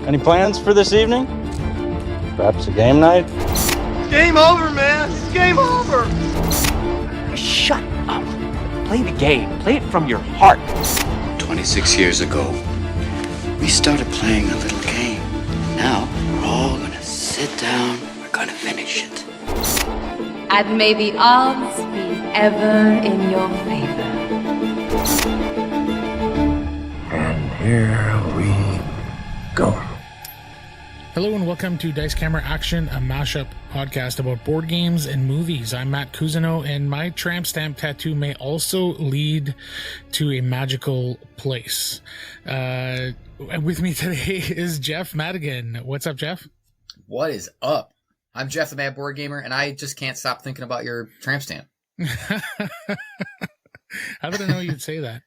Any plans for this evening? Perhaps a game night? It's game over, man. It's game over. Shut up. Play the game. Play it from your heart. 26 years ago, we started playing a little game. Now, we're all gonna sit down. We're gonna finish it. And may the odds be ever in your favor. And here we go. Hello and welcome to Dice Camera Action, a mashup podcast about board games and movies. I'm Matt Cousineau, and my tramp stamp tattoo may also lead to a magical place. With me today is Jeff Madigan. What's up, Jeff? What is up? I'm Jeff the Mad Board Gamer, and I just can't stop thinking about your tramp stamp. How did I know you'd say that?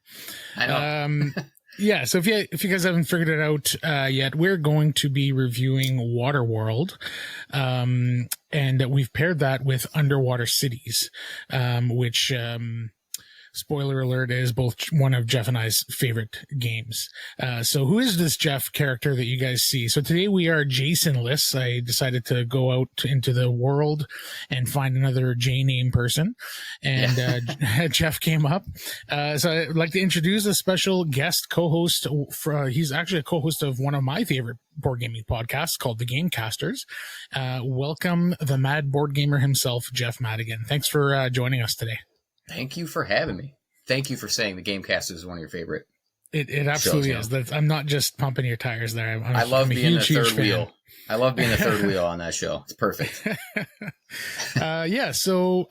I know. Yeah, so if you guys haven't figured it out yet, we're going to be reviewing Waterworld, and we've paired that with Underwater Cities, which, spoiler alert, is both one of Jeff and I's favorite games. So who is this Jeff character that you guys see? So today we are Jason-less. I decided to go out into the world and find another J-name person, and Jeff came up. So I'd like to introduce a special guest co-host. He's actually a co-host of one of my favorite board gaming podcasts called The Gamecasters. Welcome the Mad Board Gamer himself, Jeff Madigan. Thanks for joining us today. Thank you for having me. Thank you for saying the Gamecasters is one of your favorite. It absolutely is. I'm not just pumping your tires there. I love being the third wheel. I love being the third wheel on that show. It's perfect. So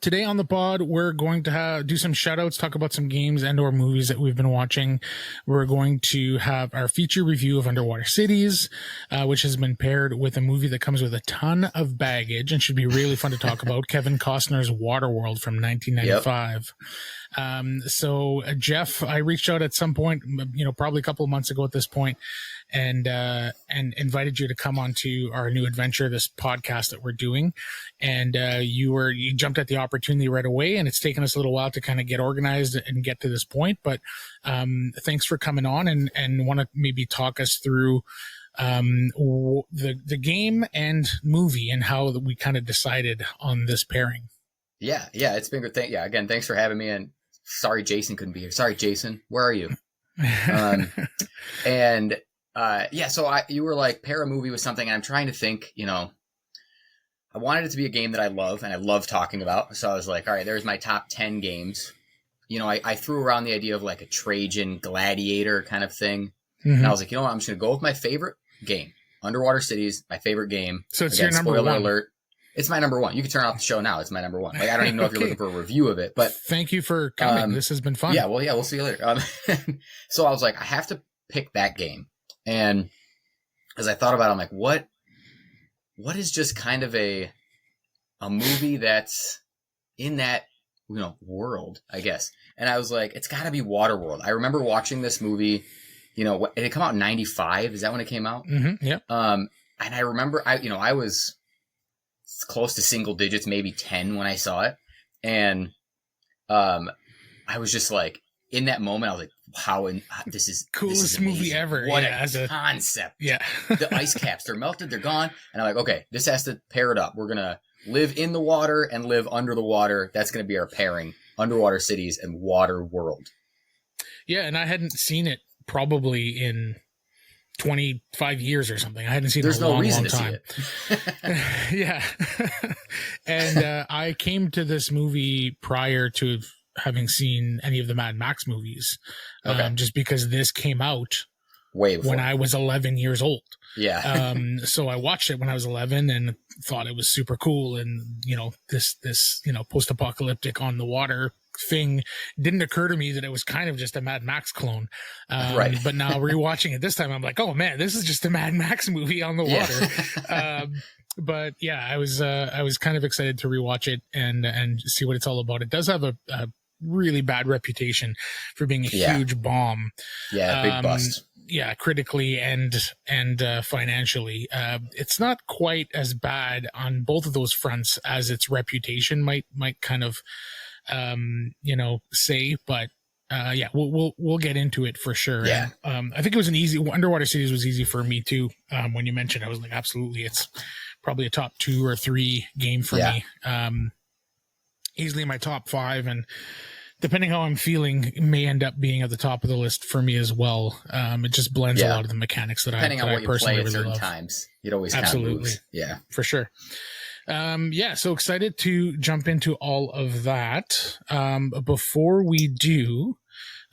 today on the pod, we're going to do some shout outs, talk about some games and or movies that we've been watching. We're going to have our feature review of Underwater Cities, which has been paired with a movie that comes with a ton of baggage and should be really fun to talk about. Kevin Costner's Waterworld from 1995. So Jeff, I reached out at some point, probably a couple of months ago at this point, and invited you to come onto our new adventure, this podcast that we're doing. And you jumped at the opportunity right away, and it's taken us a little while to kind of get organized and get to this point. But thanks for coming on and want to maybe talk us through the game and movie and how we kind of decided on this pairing. Yeah, it's been good. Again, thanks for having me. And sorry, Jason couldn't be here. Sorry, Jason, where are you? So you were like, pair a movie with something, and I'm trying to think, I wanted it to be a game that I love, and I love talking about. So I was like, all right, there's my top 10 games. I threw around the idea of like a Trajan Gladiator kind of thing. Mm-hmm. And I was like, you know what, I'm just going to go with my favorite game. Underwater Cities, my favorite game. So it's your number spoiler one. Alert. It's my number one. You can turn off the show now. It's my number one. Like, I don't even know if you're looking for a review of it, but thank you for coming. This has been fun. We'll see you later. So I was like, I have to pick that game. And as I thought about it, I'm like, what is just kind of a movie that's in that, world, I guess. And I was like, it's gotta be Waterworld. I remember watching this movie, it had come out in 95. Is that when it came out? Mm-hmm. Yep. And I remember I was close to single digits, maybe 10 when I saw it. And, I was just like, in that moment, I was like, this is coolest movie ever. What a concept. Yeah. The ice caps, they're melted, they're gone. And I'm like, okay, this has to pair it up. We're going to live in the water and live under the water. That's going to be our pairing. Underwater Cities and Waterworld. Yeah, and I hadn't seen it probably in 25 years or something. I hadn't seen it in a long time. See it. Yeah. And I came to this movie prior to having seen any of the Mad Max movies, just because this came out when I was 11 years old. Yeah. So I watched it when I was 11 and thought it was super cool. And, this post-apocalyptic on the water thing didn't occur to me that it was kind of just a Mad Max clone. Right. But now rewatching it this time, I'm like, oh man, this is just a Mad Max movie on the water. Yeah. But yeah, I was kind of excited to rewatch it and see what it's all about. It does have a really bad reputation for being a huge bomb. Yeah, big bust. Yeah, critically and financially. It's not quite as bad on both of those fronts as its reputation might kind of say, but we'll get into it for sure. Yeah. And, I think it was Underwater Cities was easy for me too. When you mentioned, I was like, absolutely, it's probably a top 2 or 3 game for me. Easily in my top 5, and depending how I'm feeling, it may end up being at the top of the list for me as well. It just blends a lot of the mechanics that depending on what you play at certain love. Times, it always absolutely kind of moves. Yeah, for sure. So excited to jump into all of that. Before we do,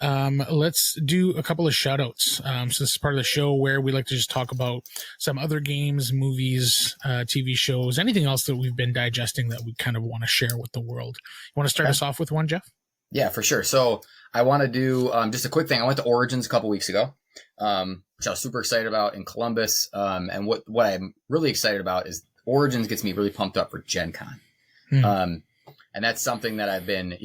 let's do a couple of shout outs. So this is part of the show where we like to just talk about some other games, movies, TV shows, anything else that we've been digesting that we kind of want to share with the world. You want to start us off with one, Jeff? Yeah, for sure. So I want to do just a quick thing. I went to Origins a couple weeks ago, which I was super excited about in Columbus. And what I'm really excited about is Origins gets me really pumped up for Gen Con. And that's something that I've been,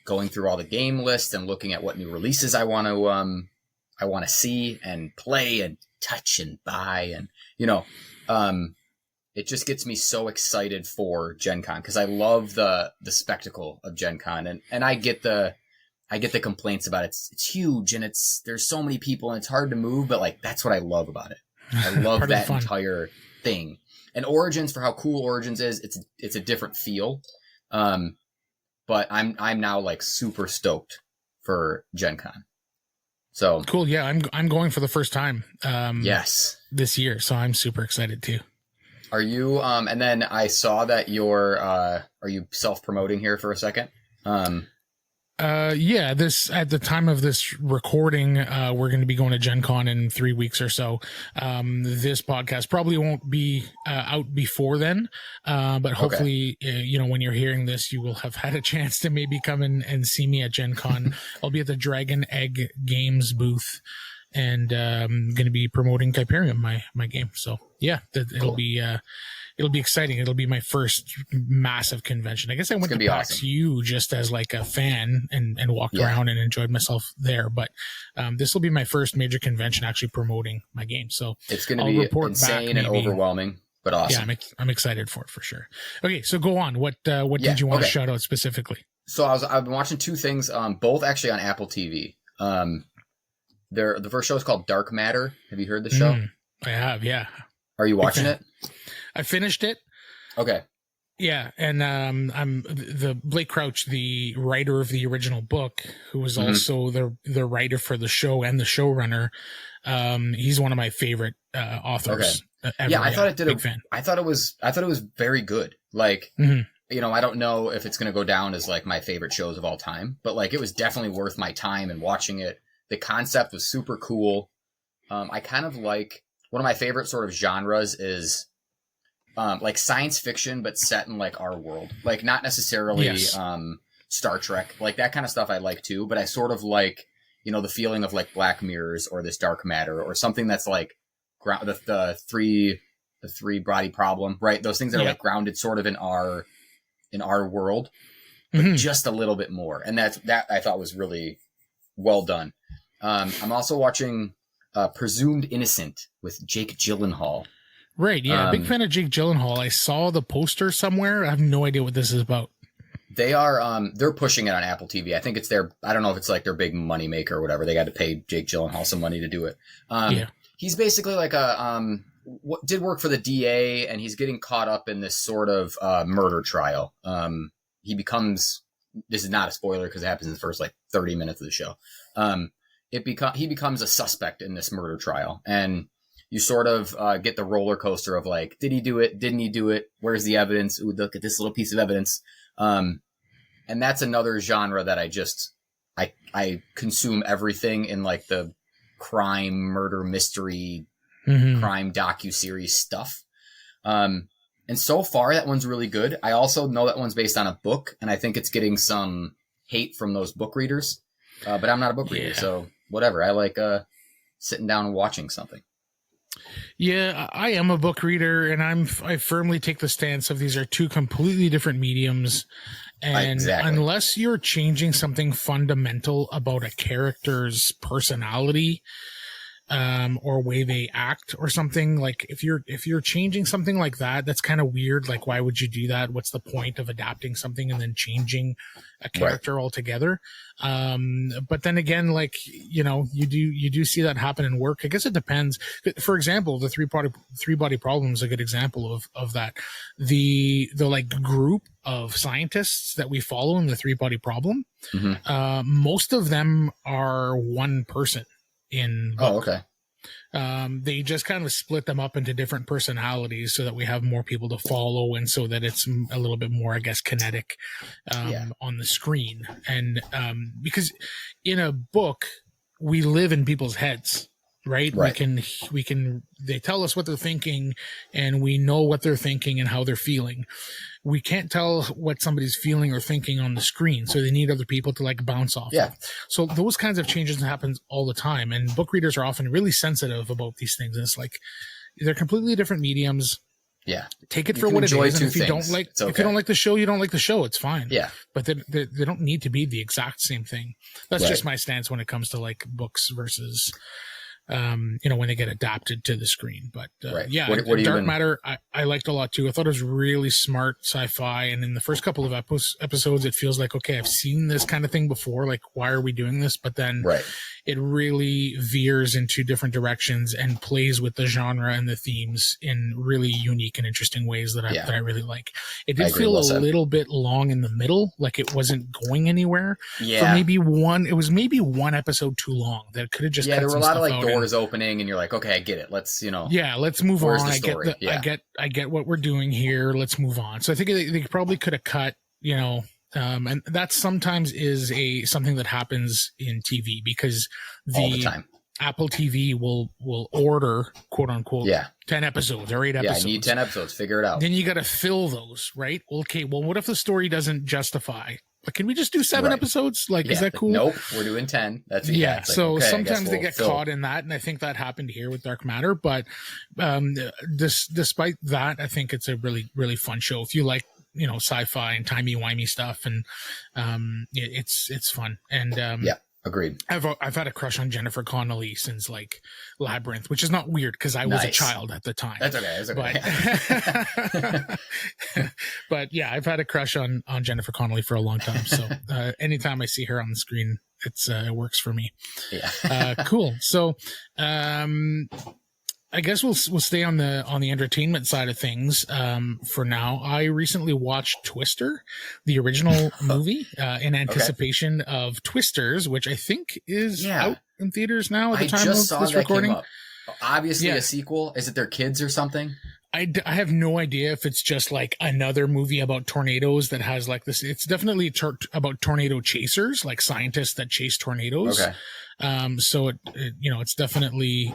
going through all the game lists and looking at what new releases I want to see and play and touch and buy. And, it just gets me so excited for Gen Con because I love the spectacle of Gen Con. And I get the complaints about it's huge and there's so many people and it's hard to move, but like, that's what I love about it. I love that entire thing. And Origins, for how cool Origins is, it's a different feel. But I'm now like super stoked for Gen Con. So cool. Yeah. I'm going for the first time. Yes. This year. So I'm super excited too. Are you, and then I saw that are you self-promoting here for a second? This at the time of this recording, we're going to be going to Gen Con in 3 weeks or so. This podcast probably won't be out before then, but hopefully, when you're hearing this, you will have had a chance to maybe come in and see me at Gen Con. I'll be at the Dragon Egg Games booth, and I'm going to be promoting Hyperion, my game. So yeah, it'll be exciting. It'll be my first massive convention. I guess I went to PAX U just as like a fan and walked around and enjoyed myself there. But this will be my first major convention actually promoting my game. So it's going to be insane and overwhelming, but awesome. Yeah, I'm excited for it for sure. Okay, so go on. What did you want to shout out specifically? So I've been watching 2 things, both actually on Apple TV. The first show is called Dark Matter. Have you heard the show? I have, yeah. Are you watching it? I finished it. Okay. Yeah, and I'm the Blake Crouch, the writer of the original book, who was also the writer for the show and the showrunner. He's one of my favorite authors. Ever. Yeah, I thought I thought it was very good. Like, I don't know if it's going to go down as like my favorite shows of all time, but like it was definitely worth my time and watching it. The concept was super cool. I kind of like one of my favorite sort of genres is like science fiction, but set in like our world, like not necessarily Star Trek, like that kind of stuff I like too. But I sort of like, the feeling of like Black Mirrors or this Dark Matter or something that's like the three body problem, right? Those things that are like grounded sort of in our world, but just a little bit more. And that I thought was really well done. I'm also watching Presumed Innocent with Jake Gyllenhaal. Right, yeah, big fan of Jake Gyllenhaal. I saw the poster somewhere. I have no idea what this is about. They are, they're pushing it on Apple TV. I think it's I don't know if it's like their big money maker or whatever. They got to pay Jake Gyllenhaal some money to do it. He's basically like did work for the DA, and he's getting caught up in this sort of murder trial. He becomes, this is not a spoiler because it happens in the first like 30 minutes of the show. He becomes a suspect in this murder trial, and you sort of get the roller coaster of like, did he do it? Didn't he do it? Where's the evidence? Ooh, look at this little piece of evidence. And that's another genre that I consume everything in like the crime, murder, mystery, crime docuseries stuff. And so far that one's really good. I also know that one's based on a book, and I think it's getting some hate from those book readers. But I'm not a book reader, so whatever. I like sitting down and watching something. Yeah, I am a book reader, and I firmly take the stance of these are 2 completely different mediums. And unless you're changing something fundamental about a character's personality, or way they act or something. Like if you're changing something like that, that's kind of weird. Like, why would you do that? What's the point of adapting something and then changing a character altogether? But then again, like, you know, you do see that happen in work. I guess it depends. For example, the three body problem is a good example of that. The like group of scientists that we follow in the three body problem, most of them are one person in book. Oh, okay. They just kind of split them up into different personalities so that we have more people to follow, and so that it's a little bit more, I guess, kinetic on the screen. And because in a book, we live in people's heads, right? We can they tell us what they're thinking, and we know what they're thinking and how they're feeling. We can't tell what somebody's feeling or thinking on the screen, so they need other people to like bounce off of. So those kinds of changes happen all the time, and book readers are often really sensitive about these things. And it's like they're completely different mediums. Yeah, take it for what it is. And if you don't like, okay. if you don't like the show, you don't like the show. It's fine. Yeah, but they don't need to be the exact same thing. That's just my stance when it comes to like books versus you know, when they get adapted to the screen. But yeah, what Dark Matter, I liked a lot too. I thought it was really smart sci-fi. And in the first couple of episodes, it feels like, okay, I've seen this kind of thing before. Like, why are we doing this? But then it really veers into different directions and plays with the genre and the themes in really unique and interesting ways that I really like. It did feel a little bit long in the middle, like it wasn't going anywhere. Yeah. It was maybe one episode too long. That could have just cut there were a lot of like doors opening, and you're like, okay, I get it. Let's, you know, let's move on. I get what we're doing here. Let's move on. So I think they probably could have cut, you know, and that sometimes is something that happens in TV, because all the time Apple TV will order, quote unquote, 10 episodes or 8 episodes. Yeah, I need 10 episodes. Figure it out. Then you got to fill those, right? Okay, well, what if the story doesn't justify? Like, can we just do 7 episodes? Like, is that cool? Nope, we're doing 10. That's so okay, sometimes they get caught in that, and I think that happened here with Dark Matter. But despite that, I think it's a really, really fun show. If you like, you know, sci-fi and timey-wimey stuff, and it's fun. And agreed. I've had a crush on Jennifer Connelly since like Labyrinth, which is not weird because I was a child at the time. That's okay. But yeah, I've had a crush on Jennifer Connelly for a long time. So anytime I see her on the screen, it works for me. Yeah. Cool. So I guess we'll stay on the entertainment side of things for now. I recently watched Twister, the original movie, in anticipation of Twisters, which I think is out in theaters now at the time of this recording. Obviously a sequel. Is it their kids or something? I have no idea if it's just like another movie about tornadoes that has like this. It's definitely about tornado chasers, like scientists that chase tornadoes. Okay. So it's definitely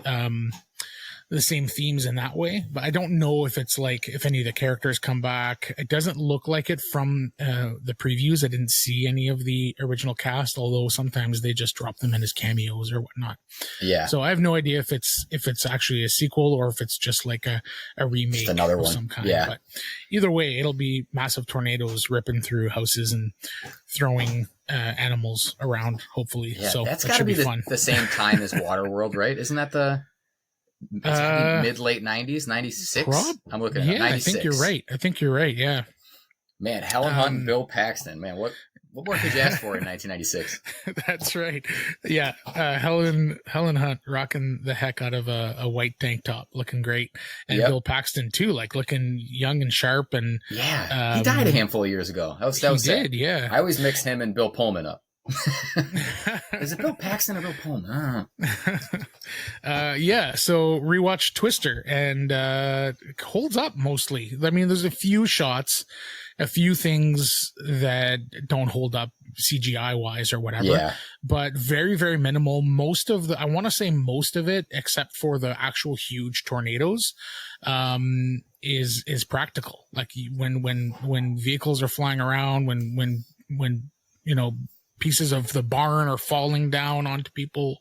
the same themes in that way, but I don't know if it's like if any of the characters come back. It doesn't look like it from the previews. I didn't see any of the original cast, although sometimes they just drop them in as cameos or whatnot. Yeah. So I have no idea if it's actually a sequel or if it's just like a remake, just another one, some kind. Yeah. But either way, it'll be massive tornadoes ripping through houses and throwing animals around. Hopefully, yeah, so that's that got to be fun. the same time as Waterworld, right? Isn't that the mid-late 90s, 96? I'm looking at 96. I think you're right. Yeah. Man, Helen Hunt and Bill Paxton. Man, what more could you ask for in 1996? That's right. Yeah. Helen Hunt rocking the heck out of a white tank top, looking great. And Bill Paxton too, like looking young and sharp. And he died a handful of years ago. That was sad. Yeah. I always mix him and Bill Pullman up. Is it Bill Paxton or Bill Pullman? Yeah, so rewatch Twister, and holds up mostly. I mean, there's a few shots, a few things that don't hold up CGI wise or whatever, but very, very minimal. I want to say most of it, except for the actual huge tornadoes, is practical. Like when vehicles are flying around, when you know, pieces of the barn are falling down onto people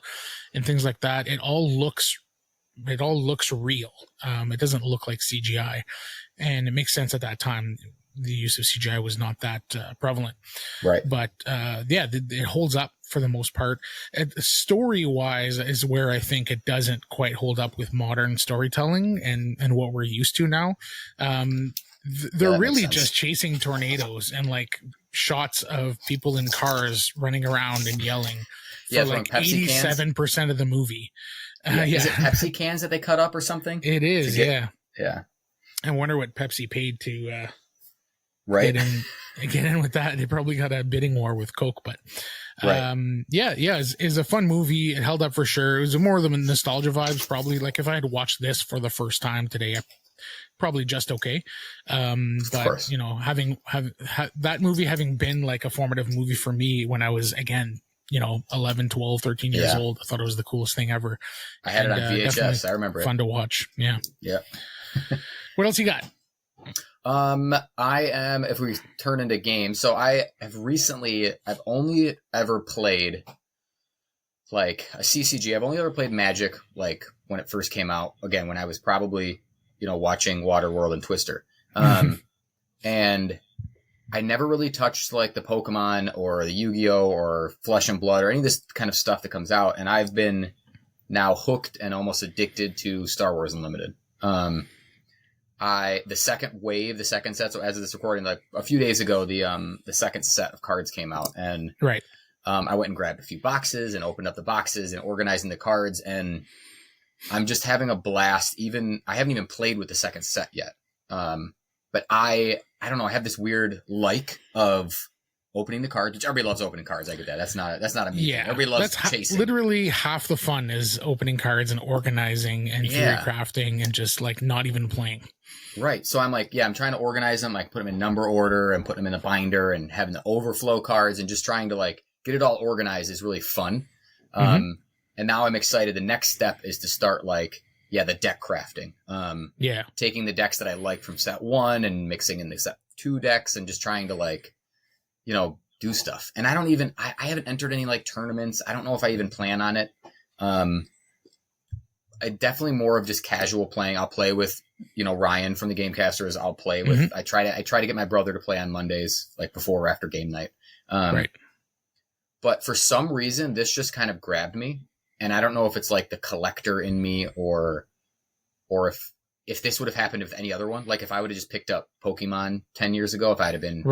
and things like that. It all looks real. It doesn't look like CGI, and it makes sense at that time. The use of CGI was not that prevalent, right? But it holds up for the most part. Story wise is where I think it doesn't quite hold up with modern storytelling and what we're used to now. They're really just chasing tornadoes and like shots of people in cars running around and yelling for like 87% of the movie. Is it Pepsi cans that they cut up or something? It is, yeah. I wonder what Pepsi paid to get in with that. They probably got a bidding war with Coke, but it's a fun movie. It held up for sure. It was more of the nostalgia vibes, probably. Like if I had watched this for the first time today, probably just okay. But you know, having that movie having been like a formative movie for me when I was, again, you know, 11, 12, 13 years old, I thought it was the coolest thing ever. I had it on VHS. I remember it. Fun to watch. Yeah. What else you got? If we turn into games, so I've only ever played like a CCG. I've only ever played Magic, like when it first came out, again, when I was probably, you know, watching Waterworld and Twister. And I never really touched like the Pokemon or the Yu-Gi-Oh or Flesh and Blood or any of this kind of stuff that comes out. And I've been now hooked and almost addicted to Star Wars Unlimited. The second set. So as of this recording, like a few days ago, the second set of cards came out, and I went and grabbed a few boxes and opened up the boxes and organizing the cards, and I'm just having a blast. I haven't even played with the second set yet. But I don't know. I have this weird of opening the cards, which everybody loves opening cards. I get that. That's not a me thing. Everybody loves chasing. Literally half the fun is opening cards and organizing and theory crafting and just like not even playing. Right. So I'm like, I'm trying to organize them, like put them in number order and put them in a binder and having the overflow cards and just trying to like get it all organized is really fun. And now I'm excited. The next step is to start like, the deck crafting. Taking the decks that I like from set 1 and mixing in the set 2 decks and just trying to like, you know, do stuff. And I haven't entered any like tournaments. I don't know if I even plan on it. I definitely more of just casual playing. I'll play with, you know, Ryan from the Gamecasters. I'll play with, I try to get my brother to play on Mondays, like before or after game night. But for some reason, this just kind of grabbed me. And I don't know if it's like the collector in me or if this would have happened with any other one. Like if I would have just picked up Pokemon 10 years ago, if I'd have been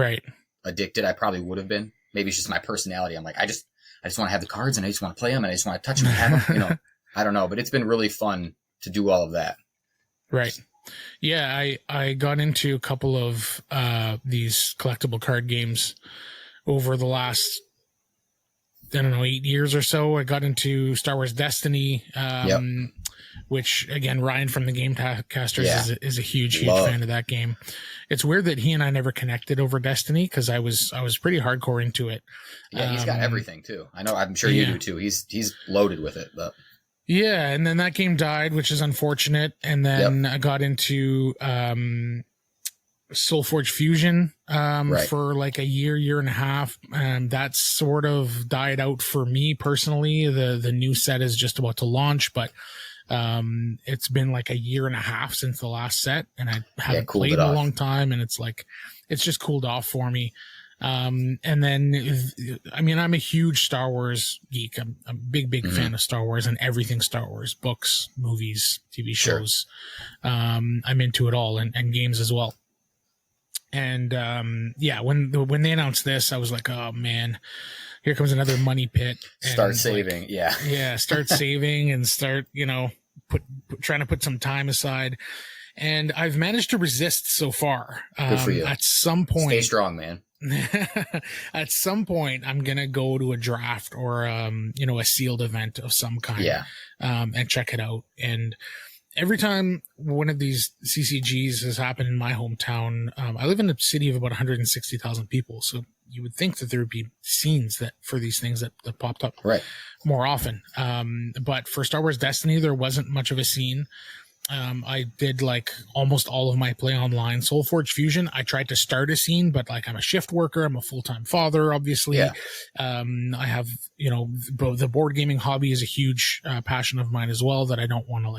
addicted, I probably would have been. Maybe it's just my personality. I'm like, I just want to have the cards and I just want to play them and I just want to touch them and have them. You know, I don't know, but it's been really fun to do all of that. Right. Yeah. I got into a couple of these collectible card games over the last, 8 years or so. I got into Star Wars Destiny, which again, Ryan from the Gamecasters is a huge fan of that game. It's weird that he and I never connected over Destiny because I was pretty hardcore into it. Yeah, he's got everything too. I know. I'm sure you do too. He's loaded with it, but. Yeah, and then that game died, which is unfortunate. And then I got into Soulforge Fusion for like a year and a half. That sort of died out for me personally. The new set is just about to launch, but it's been like a year and a half since the last set, and I haven't played in a long time, and it's just cooled off for me. And then, I mean, I'm a huge Star Wars geek. I'm a big fan of Star Wars and everything Star Wars, books, movies, TV shows. I'm into it all, and games as well. And, when they announced this, I was like, oh man, here comes another money pit. And start saving. Start saving and start, trying to put some time aside. And I've managed to resist so far. Good for you. At some point, stay strong, man. At some point, I'm gonna go to a draft or a sealed event of some kind, and check it out. And every time one of these CCGs has happened in my hometown, I live in a city of about 160,000 people, so you would think that there would be scenes for these things that popped up more often. But for Star Wars Destiny, there wasn't much of a scene. I did like almost all of my play online. Soulforge Fusion, I tried to start a scene, but like I'm a shift worker, I'm a full-time father, obviously. I have, the board gaming hobby is a huge passion of mine as well that I don't want to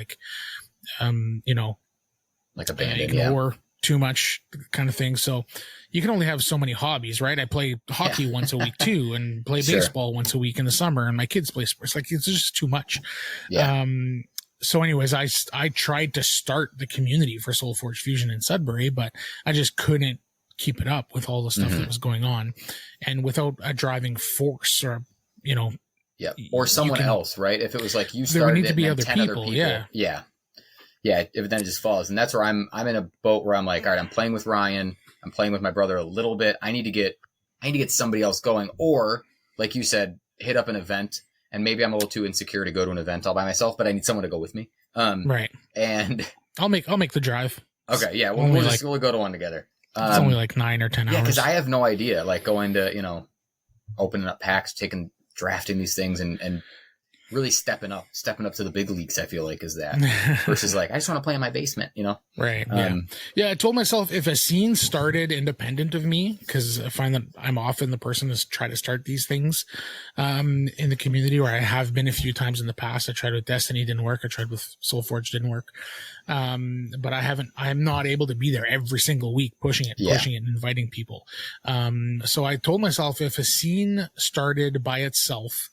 abandon, ignore. too much kind of thing. So you can only have so many hobbies, right? I play hockey once a week too, and play baseball once a week in the summer, and my kids play sports. Like, it's just too much. Yeah. So anyways, I tried to start the community for Soulforge Fusion in Sudbury, but I just couldn't keep it up with all the stuff that was going on, and without a driving force, or, you know, or someone else, right? If it was like you started, there would need to it be and other 10 people. other people, if then it just falls. And that's where I'm in a boat where I'm like, all right, I'm playing with Ryan, I'm playing with my brother a little bit. I need to get somebody else going, or like you said, hit up an event. And maybe I'm a little too insecure to go to an event all by myself, but I need someone to go with me. Right. And I'll make the drive. Okay. Yeah. We'll go to one together. It's only like 9 or 10 hours. Yeah. Cause I have no idea, like going to, you know, opening up packs, drafting these things and really stepping up to the big leagues. I feel like is that versus like, I just want to play in my basement, you know? Right. Yeah. I told myself if a scene started independent of me, cause I find that I'm often the person to try to start these things, in the community, where I have been a few times in the past. I tried with Destiny, didn't work. I tried with Soulforge, didn't work. But I'm not able to be there every single week, pushing it and inviting people. So I told myself if a scene started by itself,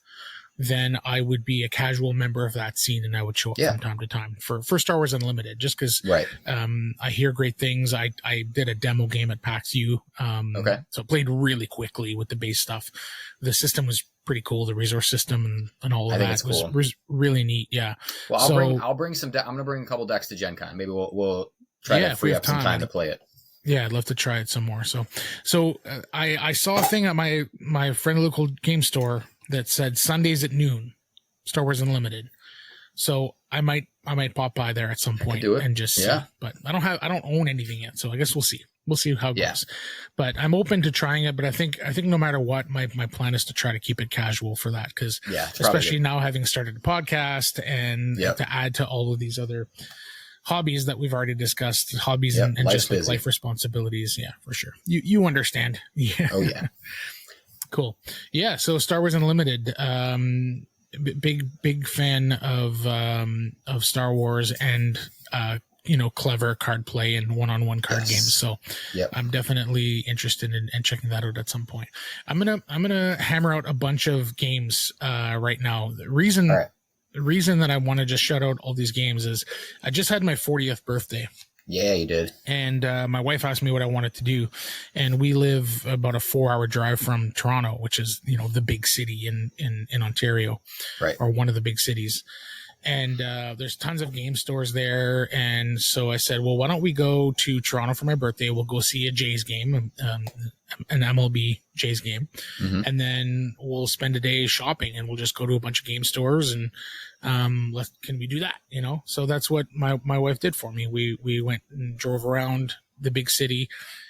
then I would be a casual member of that scene, and I would show up from time to time for Star Wars Unlimited, just because I hear great things. I did a demo game at PAX U, so played really quickly with the base stuff. The system was pretty cool, the resource system and all of that was really neat. Yeah. Well, I'll bring some. I'm gonna bring a couple decks to Gen Con. Maybe we'll try to free up some time to play it. Yeah, I'd love to try it some more. So I saw a thing at my friendly local game store that said Sundays at noon, Star Wars Unlimited. So I might pop by there at some point and just see. But I don't own anything yet, so I guess we'll see. We'll see how it goes. But I'm open to trying it. But I think no matter what, my plan is to try to keep it casual for that, because especially now having started a podcast and to add to all of these other hobbies that we've already discussed, hobbies and just like life responsibilities. Yeah, for sure. You understand. Yeah. Oh yeah. Cool. Yeah. So Star Wars Unlimited, big fan of Star Wars and, clever card play and one-on-one card games. So I'm definitely interested in checking that out at some point. I'm going to hammer out a bunch of games, right now. The reason that I want to just shout out all these games is I just had my 40th birthday. Yeah, you did. And my wife asked me what I wanted to do. And we live about a 4-hour drive from Toronto, which is, the big city in Ontario, or one of the big cities. And there's tons of game stores there. And so I said, well, why don't we go to Toronto for my birthday? We'll go see a Jays game, an MLB Jays game. Mm-hmm. And then we'll spend a day shopping, and we'll just go to a bunch of game stores and can we do that? So that's what my wife did for me. We went and drove around the big city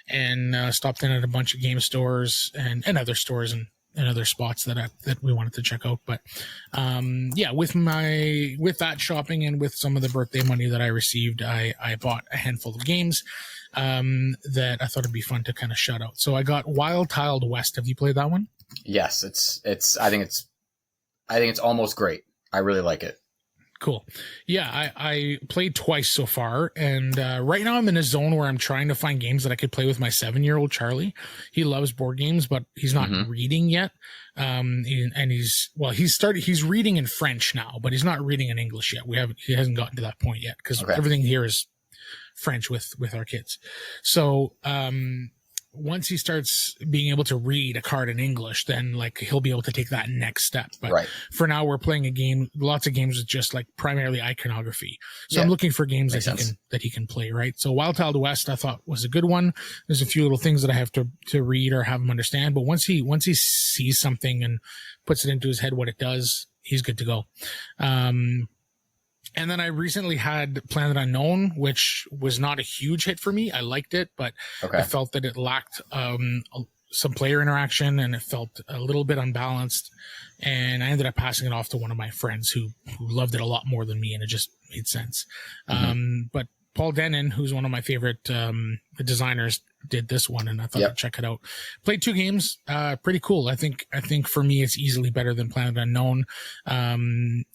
and stopped in at a bunch of game stores and other stores and other spots that we wanted to check out. But with that shopping and with some of the birthday money that I received, I bought a handful of games that I thought it'd be fun to kind of shout out. So I got Wild Tiled West. Have you played that one? Yes, I think it's almost great. I really like it. Cool. Yeah, I played twice so far, and right now I'm in a zone where I'm trying to find games that I could play with my 7-year-old Charlie. He loves board games, but he's not reading yet. He's reading in French now, but he's not reading in English yet. He hasn't gotten to that point yet, because everything here is French with our kids. So once he starts being able to read a card in English, then he'll be able to take that next step. But for now, we're playing a game, lots of games with just primarily iconography. So I'm looking for games that he can play. Right. So Wild Tiled West, I thought was a good one. There's a few little things that I have to read or have him understand, but once he sees something and puts it into his head what it does, he's good to go. And then I recently had Planet Unknown, which was not a huge hit for me. I liked it, but I felt that it lacked some player interaction, and it felt a little bit unbalanced. And I ended up passing it off to one of my friends who loved it a lot more than me, and it just made sense. But Paul Denon, who's one of my favorite designers, did this one, and I thought I'd check it out. Played 2 games, pretty cool. I think for me it's easily better than Planet Unknown.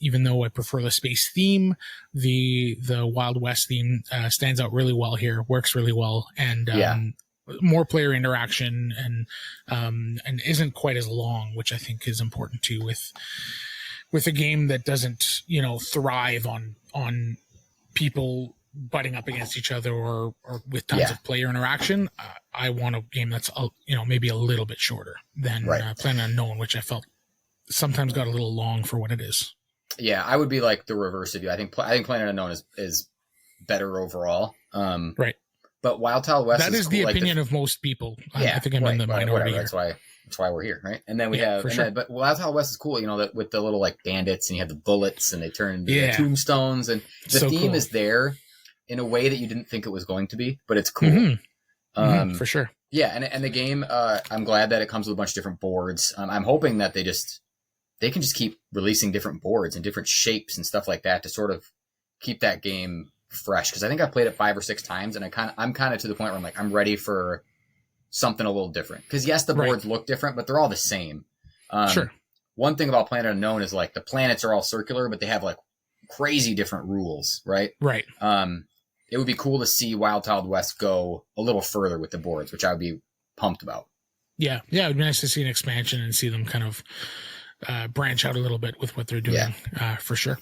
Even though I prefer the space theme, the Wild West theme stands out really well here, works really well, and more player interaction, and isn't quite as long, which I think is important too with a game that doesn't, thrive on people butting up against each other or with tons of player interaction. I want a game that's, maybe a little bit shorter than Planet Unknown, which I felt sometimes got a little long for what it is. Yeah, I would be like the reverse of you. I think Planet Unknown is better overall. Right. But Wild Wild West is cool. the opinion of most people. I think I'm in the minority here. That's why we're here, right? And then we have, but Wild West is cool, that with the little like bandits, and you have the bullets, and they turn into the tombstones, and the theme is there in a way that you didn't think it was going to be, but it's cool. For sure. Yeah, and the game, I'm glad that it comes with a bunch of different boards. I'm hoping that they can just keep releasing different boards and different shapes and stuff like that to sort of keep that game fresh, because I think I played it 5 or 6 times, and I'm kind of to the point where I'm like, I'm ready for something a little different. Because yes, the boards look different, but they're all the same. Sure. One thing about Planet Unknown is like the planets are all circular, but they have like crazy different rules, right? Right. It would be cool to see Wild West go a little further with the boards, which I would be pumped about. Yeah, it would be nice to see an expansion and see them kind of branch out a little bit with what they're doing, for sure.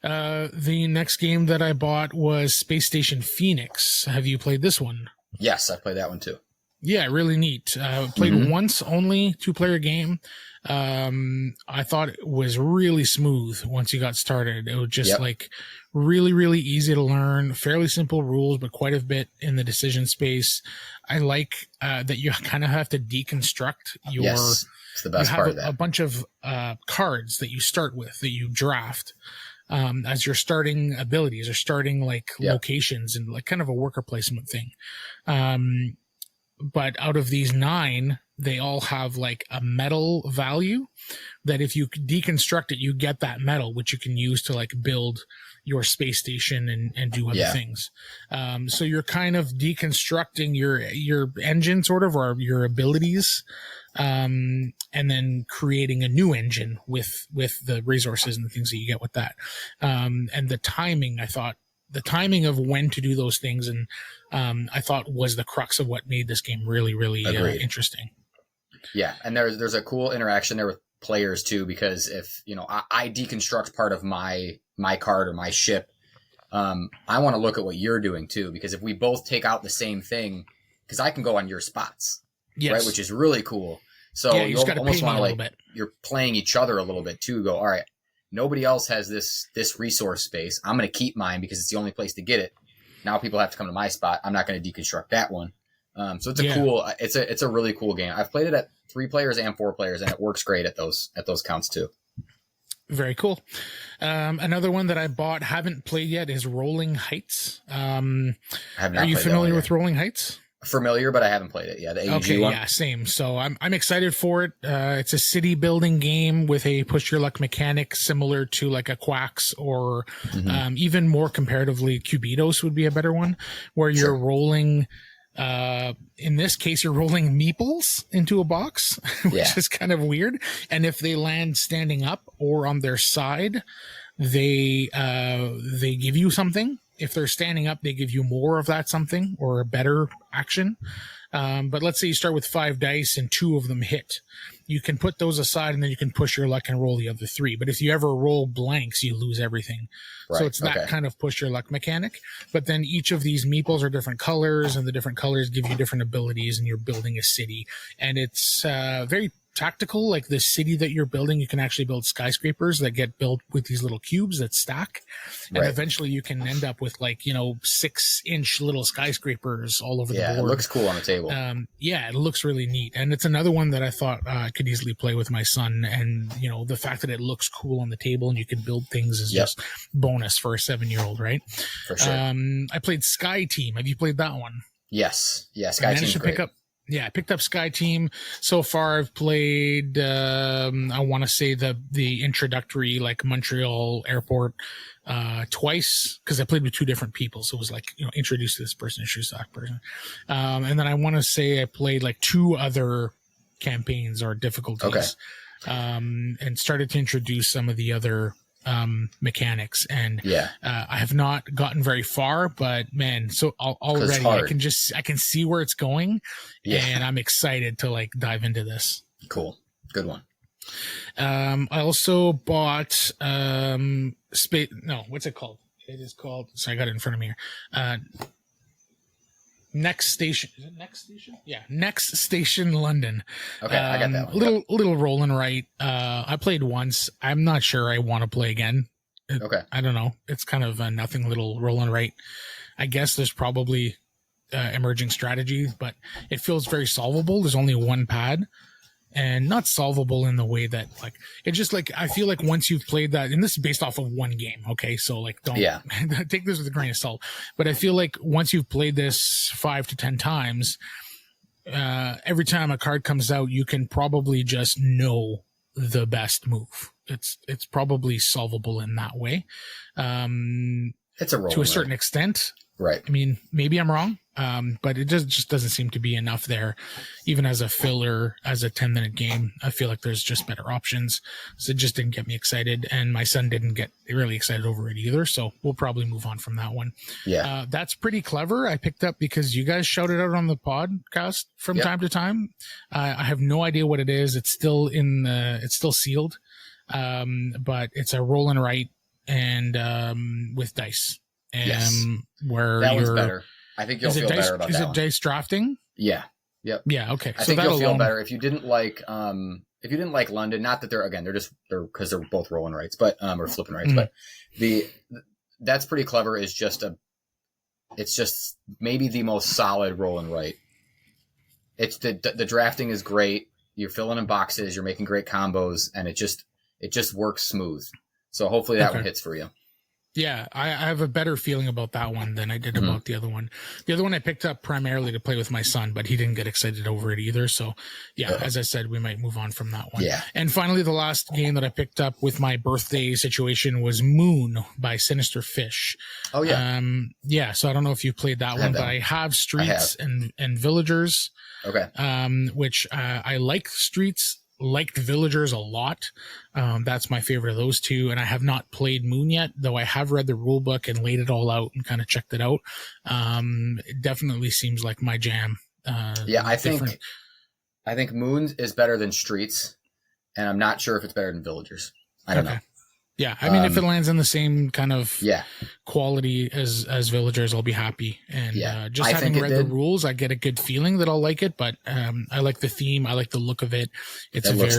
The next game that I bought was Space Station Phoenix. Have you played this one? Yes, I played that one too. Yeah, really neat. Played once only, 2-player game. I thought it was really smooth once you got started. It was just like really, really easy to learn, fairly simple rules, but quite a bit in the decision space. I like that you kind of have to deconstruct your... Yes, it's the best part of that. A bunch of cards that you start with, that you draft as your starting abilities or starting locations, and like kind of a worker placement thing. But out of these 9, they all have like a metal value that if you deconstruct it, you get that metal, which you can use to like build your space station and do other things. So you're kind of deconstructing your engine sort of, or your abilities, and then creating a new engine with the resources and the things that you get with that. And the timing, I thought, the timing of when to do those things, and I thought was the crux of what made this game really, really interesting. Yeah, and there's a cool interaction there with players too, because if I deconstruct part of my card or my ship, I want to look at what you're doing too, because if we both take out the same thing, because I can go on your spots, right, which is really cool. So you almost want to you're playing each other a little bit too. Go, all right, nobody else has this resource space. I'm going to keep mine because it's the only place to get it. Now people have to come to my spot. I'm not going to deconstruct that one. So it's it's a really cool game. I've played it at 3 players and 4 players, and it works great at those counts too. Very cool. Another one that I bought, haven't played yet, is Rolling Heights. Are you familiar with Rolling Heights? Familiar, but I haven't played it. Yeah, the AUG one. Yeah, same. So I'm excited for it. It's a city building game with a push your luck mechanic similar to like a Quacks, or even more comparatively, Cubitos would be a better one, where you're rolling. In this case, you're rolling meeples into a box, which is kind of weird. And if they land standing up or on their side, they give you something. If they're standing up, they give you more of that something or a better action. But let's say you start with 5 dice and 2 of them hit. You can put those aside and then you can push your luck and roll the other 3. But if you ever roll blanks, you lose everything. Right. So it's that kind of push your luck mechanic. But then each of these meeples are different colors, and the different colors give you different abilities, and you're building a city. And it's very tactical. Like the city that you're building, you can actually build skyscrapers that get built with these little cubes that stack. And eventually you can end up with 6-inch little skyscrapers all over the board. Yeah, it looks cool on the table. It looks really neat. And it's another one that I thought I could easily play with my son. And, the fact that it looks cool on the table and you can build things is just bonus for a 7-year-old, right? For sure. I played Sky Team. Have you played that one? Yes. Yeah, Sky Team's great. Yeah, I picked up Sky Team. So far, I've played, I want to say the introductory, like Montreal Airport, twice, because I played with two different people. So it was like, introduce this person, introduce that person. And then I want to say I played like two other campaigns or difficulties, and started to introduce some of the other mechanics, and I have not gotten very far, but man, so already I can see where it's going, and I'm excited to like dive into this. Cool, good one. I also bought what's it called? It is called. So I got it in front of me here. Next Station. Is it Next Station? Yeah, Next Station London. Okay, I got that one. Little roll and write. I played once. I'm not sure I want to play again. I don't know. It's kind of a nothing little roll and write. I guess there's probably emerging strategy, but it feels very solvable. There's only one pad. And not solvable in the way that like it's just like I feel like once you've played that, and this is based off of one game, okay, so like don't take this with a grain of salt, but I feel like once you've played this 5 to 10 times, every time a card comes out, you can probably just know the best move. It's probably solvable in that way. It's a roll to a certain extent, right? I mean, maybe I'm wrong. But it just doesn't seem to be enough there. Even as a filler, as a 10-minute game, I feel like there's just better options. So it just didn't get me excited. And my son didn't get really excited over it either. So we'll probably move on from that one. Yeah. That's pretty clever. I picked up because you guys shouted out on the podcast from time to time. I have no idea what it is. It's still it's still sealed. But it's a roll and write and, with dice. And where that one's better. I think you'll feel better about that one. Is it dice drafting? Yeah. Yep. Yeah. Okay. I think you'll feel better if you didn't like London. Not that they're because they're both rolling rights, but or flipping rights. Mm-hmm. But that's pretty clever. It's just maybe the most solid roll and write. It's the drafting is great. You're filling in boxes. You're making great combos, and it just works smooth. So hopefully that one hits for you. Yeah, I have a better feeling about that one than I did about the other one. The other one I picked up primarily to play with my son, but he didn't get excited over it either. So, as I said, we might move on from that one. Yeah. And finally, the last game that I picked up with my birthday situation was Moon by Sinister Fish. Oh, yeah. So I don't know if you played that one, but I have Streets and Villagers. Okay. Which I like Streets. Liked Villagers a lot. That's my favorite of those two. And I have not played Moon yet, though I have read the rule book and laid it all out and kind of checked it out. It definitely seems like my jam. I think Moon is better than Streets, and I'm not sure if it's better than Villagers. I don't know. Yeah, I mean, if it lands in the same kind of quality as Villagers, I'll be happy. And just having read the rules, I get a good feeling that I'll like it. But I like the theme. I like the look of it. It's it looks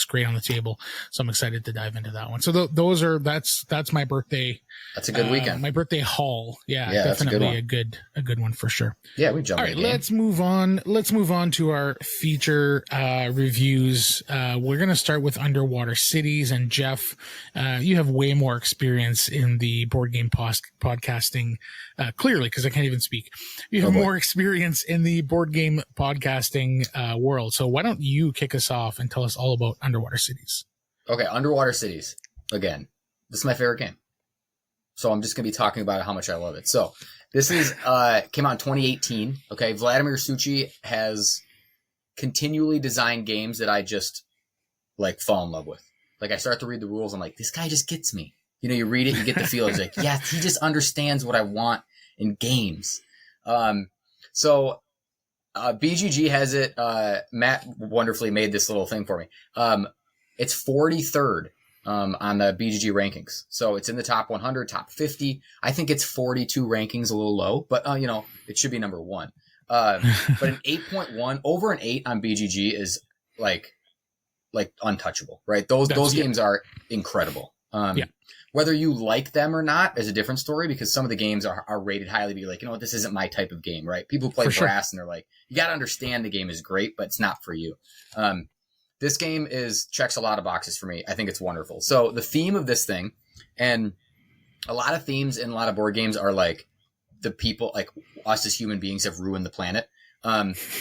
great on the table. So I'm excited to dive into that one. So that's my birthday. That's a good weekend. My birthday haul. Yeah, definitely a good one for sure. Yeah, we jumped. All right, let's move on. Let's move on to our feature reviews. We're going to start with Underwater Cities. And Jeff, you have way more experience in the board game podcasting, clearly, because I can't even speak. You have more experience in the board game podcasting world. So why don't you kick us off and tell us all about Underwater Cities? Okay, Underwater Cities. Again, this is my favorite game. So I'm just going to be talking about how much I love it. So this is came out in 2018. Okay, Valadamir Suchy has continually designed games that I just like fall in love with. Like I start to read the rules, I'm like, this guy just gets me. You read it, you get the feel. It's like, yeah, he just understands what I want in games. So BGG has it. Matt wonderfully made this little thing for me. It's 43rd. On the BGG rankings. So it's in the top 100, top 50. I think it's 42 rankings, a little low, but it should be number 1. But an 8.1 over an 8 on BGG is like untouchable, right? Those games are incredible. Whether you like them or not is a different story, because some of the games are rated highly to be like, this isn't my type of game, right? People play brass and they're like, you got to understand the game is great, but it's not for you. This game checks a lot of boxes for me. I think it's wonderful. So the theme of this thing, and a lot of themes in a lot of board games are like the people, like us as human beings have ruined the planet.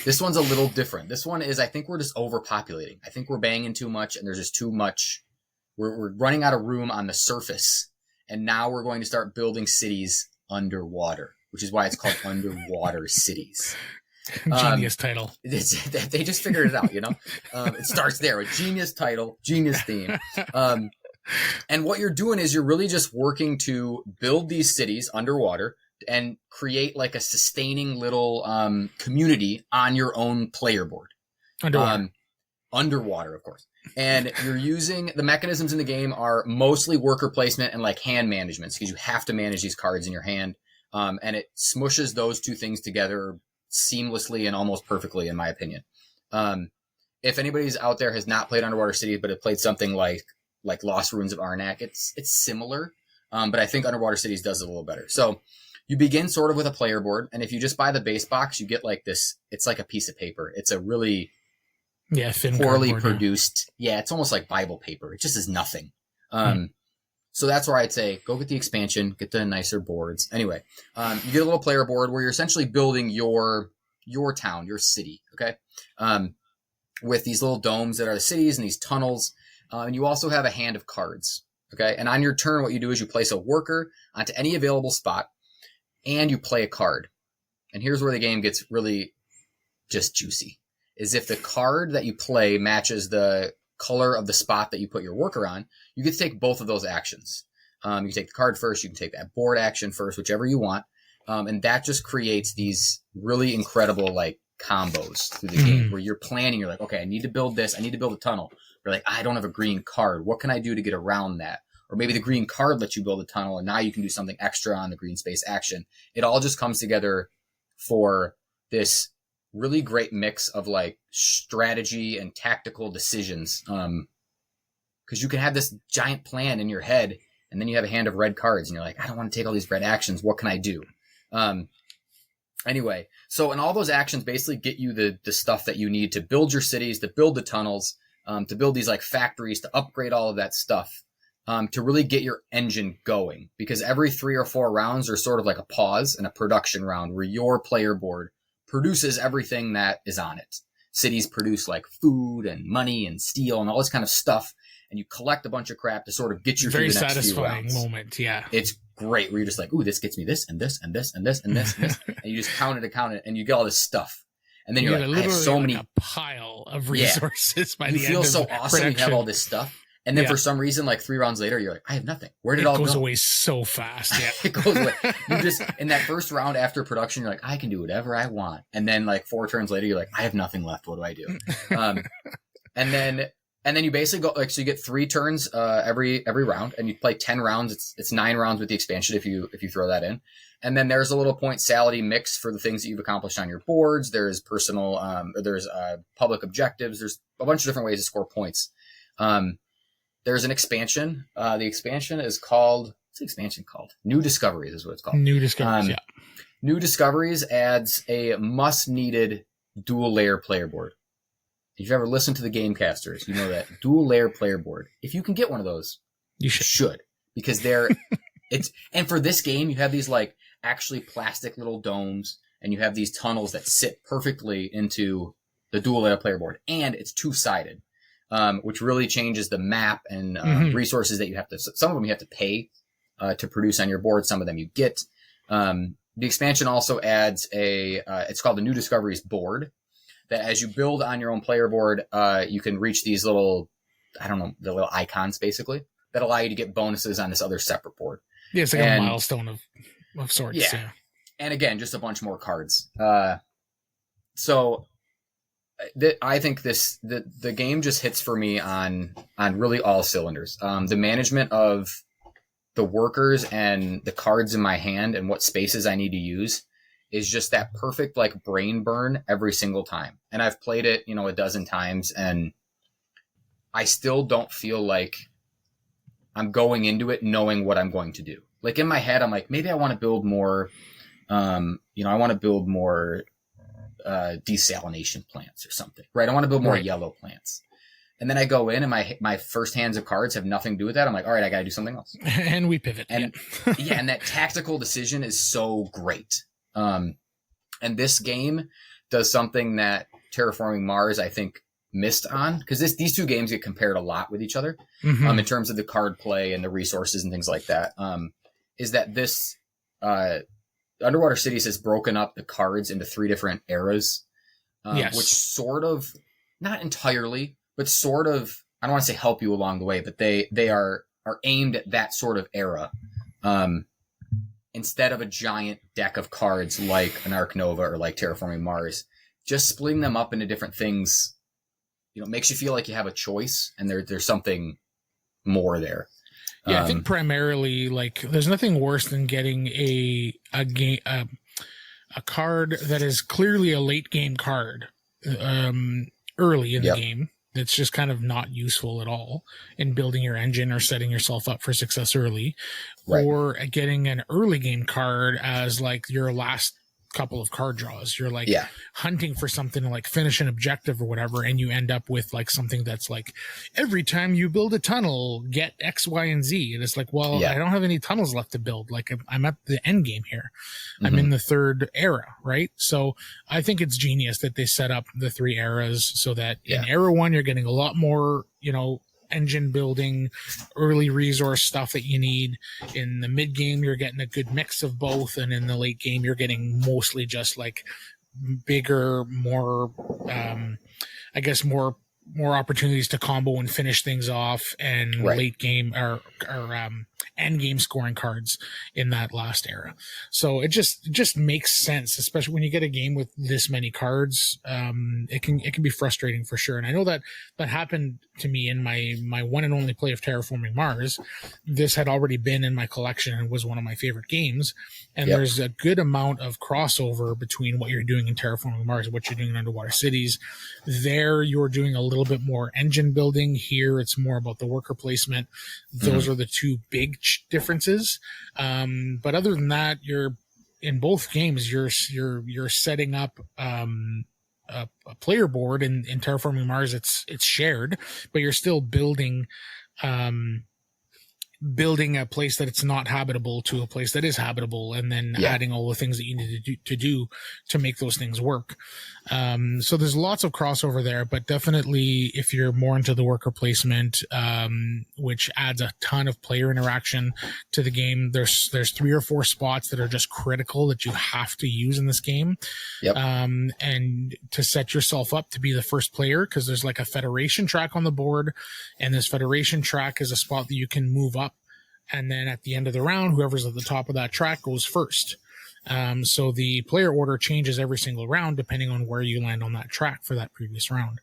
This one's a little different. This one is, I think we're just overpopulating. I think we're banging too much, and there's just too much. We're running out of room on the surface, and now we're going to start building cities underwater, which is why it's called Underwater Cities. Genius title. They just figured it out, you know? It starts there, a genius title, genius theme. And what you're doing is you're really just working to build these cities underwater and create like a sustaining little community on your own player board. Underwater, of course. And you're using the mechanisms in the game are mostly worker placement and like hand management, because you have to manage these cards in your hand. And it smushes those two things together seamlessly and almost perfectly, in my opinion. If anybody's out there has not played Underwater Cities, but have played something like Lost Ruins of Arnak, it's similar. But I think Underwater Cities does it a little better. So you begin sort of with a player board. And if you just buy the base box, you get like this, it's like a piece of paper. It's a really thin poorly cardboard, produced. Yeah, it's almost like Bible paper. It just is nothing. So that's where I'd say go get the expansion, get the nicer boards. Anyway, you get a little player board where you're essentially building your town, your city, okay? With these little domes that are the cities and these tunnels. And you also have a hand of cards, okay? And on your turn, what you do is you place a worker onto any available spot, and you play a card. And here's where the game gets really just juicy, is if the card that you play matches the color of the spot that you put your worker on, you get to take both of those actions. You can take the card first, you can take that board action first, whichever you want. And that just creates these really incredible like combos through the game where you're planning, you're like, okay, I need to build this, I need to build a tunnel. You're like, I don't have a green card. What can I do to get around that? Or maybe the green card lets you build a tunnel and now you can do something extra on the green space action. It all just comes together for this really great mix of like strategy and tactical decisions. Cause you can have this giant plan in your head and then you have a hand of red cards and you're like, I don't want to take all these red actions. What can I do? Anyway, so and all those actions basically get you the stuff that you need to build your cities, to build the tunnels, to build these like factories, to upgrade all of that stuff, to really get your engine going. Because every 3 or 4 rounds are sort of like a pause and a production round where your player board produces everything that is on it. Cities produce like food and money and steel and all this kind of stuff. And you collect a bunch of crap to sort of get you very through the next few satisfying rounds. moment. Yeah. It's great where you're just like, ooh, this gets me this and this and this and this and this and this. And you just count it and you get all this stuff. And then you're like, I have so many. A pile of resources by the end of You feel so awesome. production. You have all this stuff. And then for some reason, like 3 rounds later, you're like, I have nothing. Where did it all go? It goes away so fast. Yeah. It goes away. You just, in that first round after production, you're like, I can do whatever I want. And then like 4 turns later, you're like, I have nothing left. What do I do? And then you basically go like, so you get 3 turns, every round, and you play 10 rounds. It's 9 rounds with the expansion if you throw that in. And then there's a little point salary mix for the things that you've accomplished on your boards. There's personal, there's public objectives. There's a bunch of different ways to score points. There's an expansion. The expansion is called, what's the expansion called? New Discoveries is what it's called. New Discoveries, yeah. New Discoveries adds a must-needed dual-layer player board. If you've ever listened to the Gamecasters, you know that dual-layer player board. If you can get one of those, you should. Because and for this game, you have these like actually plastic little domes, and you have these tunnels that sit perfectly into the dual-layer player board. And it's 2-sided. Which really changes the map and resources that you have to. Some of them you have to pay to produce on your board. Some of them you get. The expansion also adds it's called the New Discoveries board. That as you build on your own player board, you can reach these little, the little icons basically that allow you to get bonuses on this other separate board. Yeah, it's like a milestone of sorts. Yeah. And again, just a bunch more cards. So. I think the game just hits for me on really all cylinders. The management of the workers and the cards in my hand and what spaces I need to use is just that perfect like brain burn every single time. And I've played it, a dozen times, and I still don't feel like I'm going into it knowing what I'm going to do. Like in my head, I'm like, maybe I want to build more, I want to build more desalination plants or something, right? I want to build more yellow plants. And then I go in and my first hands of cards have nothing to do with that. I'm like, all right, I got to do something else. And we pivot. And and that tactical decision is so great. And this game does something that Terraforming Mars, I think, missed on, because these two games get compared a lot with each other in terms of the card play and the resources and things like that. Is that this Underwater Cities has broken up the cards into 3 different eras, which sort of, not entirely, but sort of, I don't want to say help you along the way, but they are aimed at that sort of era. Instead of a giant deck of cards like an Ark Nova or like Terraforming Mars, just splitting them up into different things, makes you feel like you have a choice and there's something more there. Yeah, I think primarily, like, there's nothing worse than getting a card that is clearly a late game card early in the game. That's just kind of not useful at all in building your engine or setting yourself up for success early, or getting an early game card as like your last couple of card draws. You're like hunting for something to like finish an objective or whatever, and you end up with like something that's like, every time you build a tunnel, get X, Y, and Z. And it's like, well, I don't have any tunnels left to build. Like, I'm at the end game here. I'm in the 3rd era, right? So I think it's genius that they set up the 3 eras so that in era 1, you're getting a lot more, engine building, early resource stuff that you need. In the mid game, you're getting a good mix of both, and in the late game, you're getting mostly just like bigger, more, I guess more opportunities to combo and finish things off, and late game or end game scoring cards in that last era. So it just makes sense, especially when you get a game with this many cards. It can be frustrating for sure. And I know that happened to me in my one and only play of Terraforming Mars. This had already been in my collection and was one of my favorite games. And there's a good amount of crossover between what you're doing in Terraforming Mars and what you're doing in Underwater Cities. There, you're doing a little bit more engine building. Here, it's more about the worker placement. Those are the 2 big differences. But other than that, you're in both games, you're setting up a player board. In Terraforming Mars, it's shared, but you're still building a place that it's not habitable to a place that is habitable, and then adding all the things that you need to do to make those things work. So there's lots of crossover there, but definitely if you're more into the worker placement, which adds a ton of player interaction to the game, there's 3 or 4 spots that are just critical that you have to use in this game. And to set yourself up to be the first player, because there's like a Federation track on the board, and this Federation track is a spot that you can move up. And then at the end of the round, whoever's at the top of that track goes first. So the player order changes every single round depending on where you land on that track for that previous round.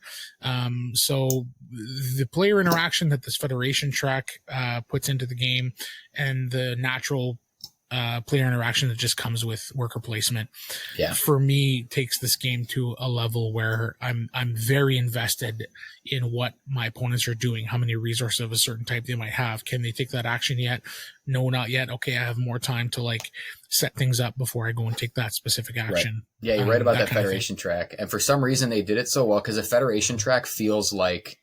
So the player interaction that this Federation track puts into the game, and the natural player interaction that just comes with worker placement, for me, takes this game to a level where I'm very invested in what my opponents are doing, how many resources of a certain type they might have. Can they take that action yet? No, not yet. Okay, I have more time to like set things up before I go and take that specific action. Yeah, you're right about that Federation track. And for some reason they did it so well, because a Federation track feels like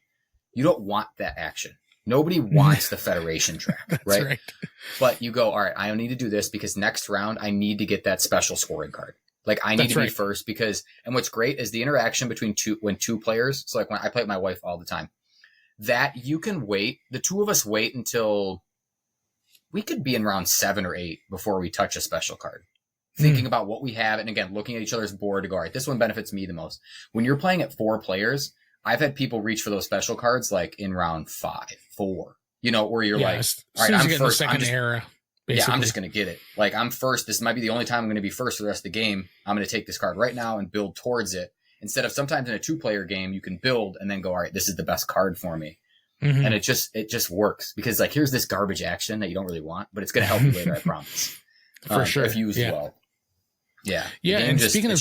you don't want that action. Nobody wants the Federation track, right? But you go, all right, I don't need to do this because next round I need to get that special scoring card. Like, I need to be first because, and what's great is the interaction between when 2 players. So like when I play with my wife all the time, that you can wait, the 2 of us wait until we could be in round 7 or 8 before we touch a special card. Thinking about what we have. And again, looking at each other's board to go, all right, this one benefits me the most. When you're playing at 4 players, I've had people reach for those special cards like in round 5, 4, where you're like, all right, I'm first. Era. Basically. Yeah, I'm just going to get it. Like, I'm first. This might be the only time I'm going to be first for the rest of the game. I'm going to take this card right now and build towards it. Instead of sometimes in a 2-player game, you can build and then go, all right, this is the best card for me. And it just works because like, here's this garbage action that you don't really want, but it's going to help you later, I promise. For sure. If used well. Yeah. And speaking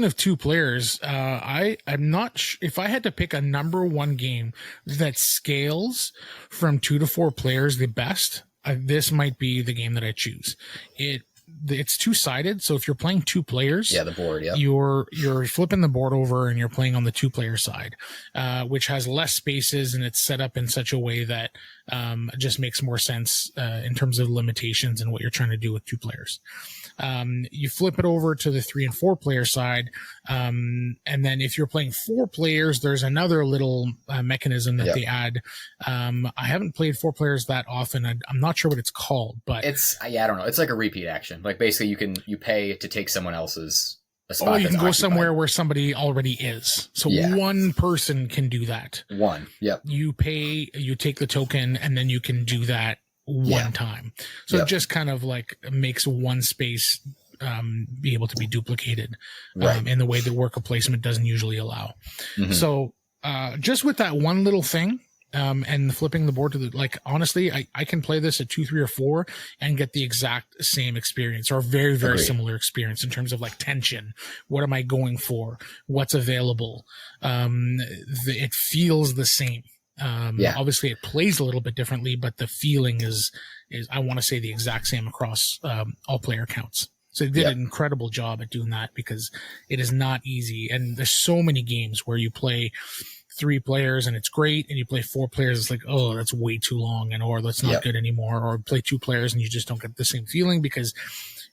of 2 players, I'm not if I had to pick a number 1 game that scales from 2 to 4 players the best, this might be the game that I choose. It's 2-sided, so if you're playing 2 players, the board, you're flipping the board over and you're playing on the 2-player side, which has less spaces, and it's set up in such a way that just makes more sense in terms of limitations and what you're trying to do with 2 players. You flip it over to the 3 and 4 player side. And then if you're playing 4 players, there's another little mechanism that they add. I haven't played 4 players that often. I'm not sure what it's called, but I don't know. It's like a repeat action. Like basically you pay to take someone else's a spot. Oh, you can go occupied. somewhere where somebody already is. So one person can do that. One. Yep. You pay, you take the token, and then you can do that one time. So it just kind of like makes one space be able to be duplicated in the way that worker placement doesn't usually allow. So just with that one little thing, and flipping the board to the, like, honestly, I can play this at 2, 3, or 4 and get the exact same experience, or very, very similar experience in terms of like tension. What am I going for? What's available? It feels the same. Obviously it plays a little bit differently, but the feeling is I want to say the exact same across all player counts. So they did an incredible job at doing that, because it is not easy. And there's so many games where you play 3 players and it's great, and you play 4 players, it's like, oh, that's way too long, and or that's not good anymore. Or play 2 players and you just don't get the same feeling because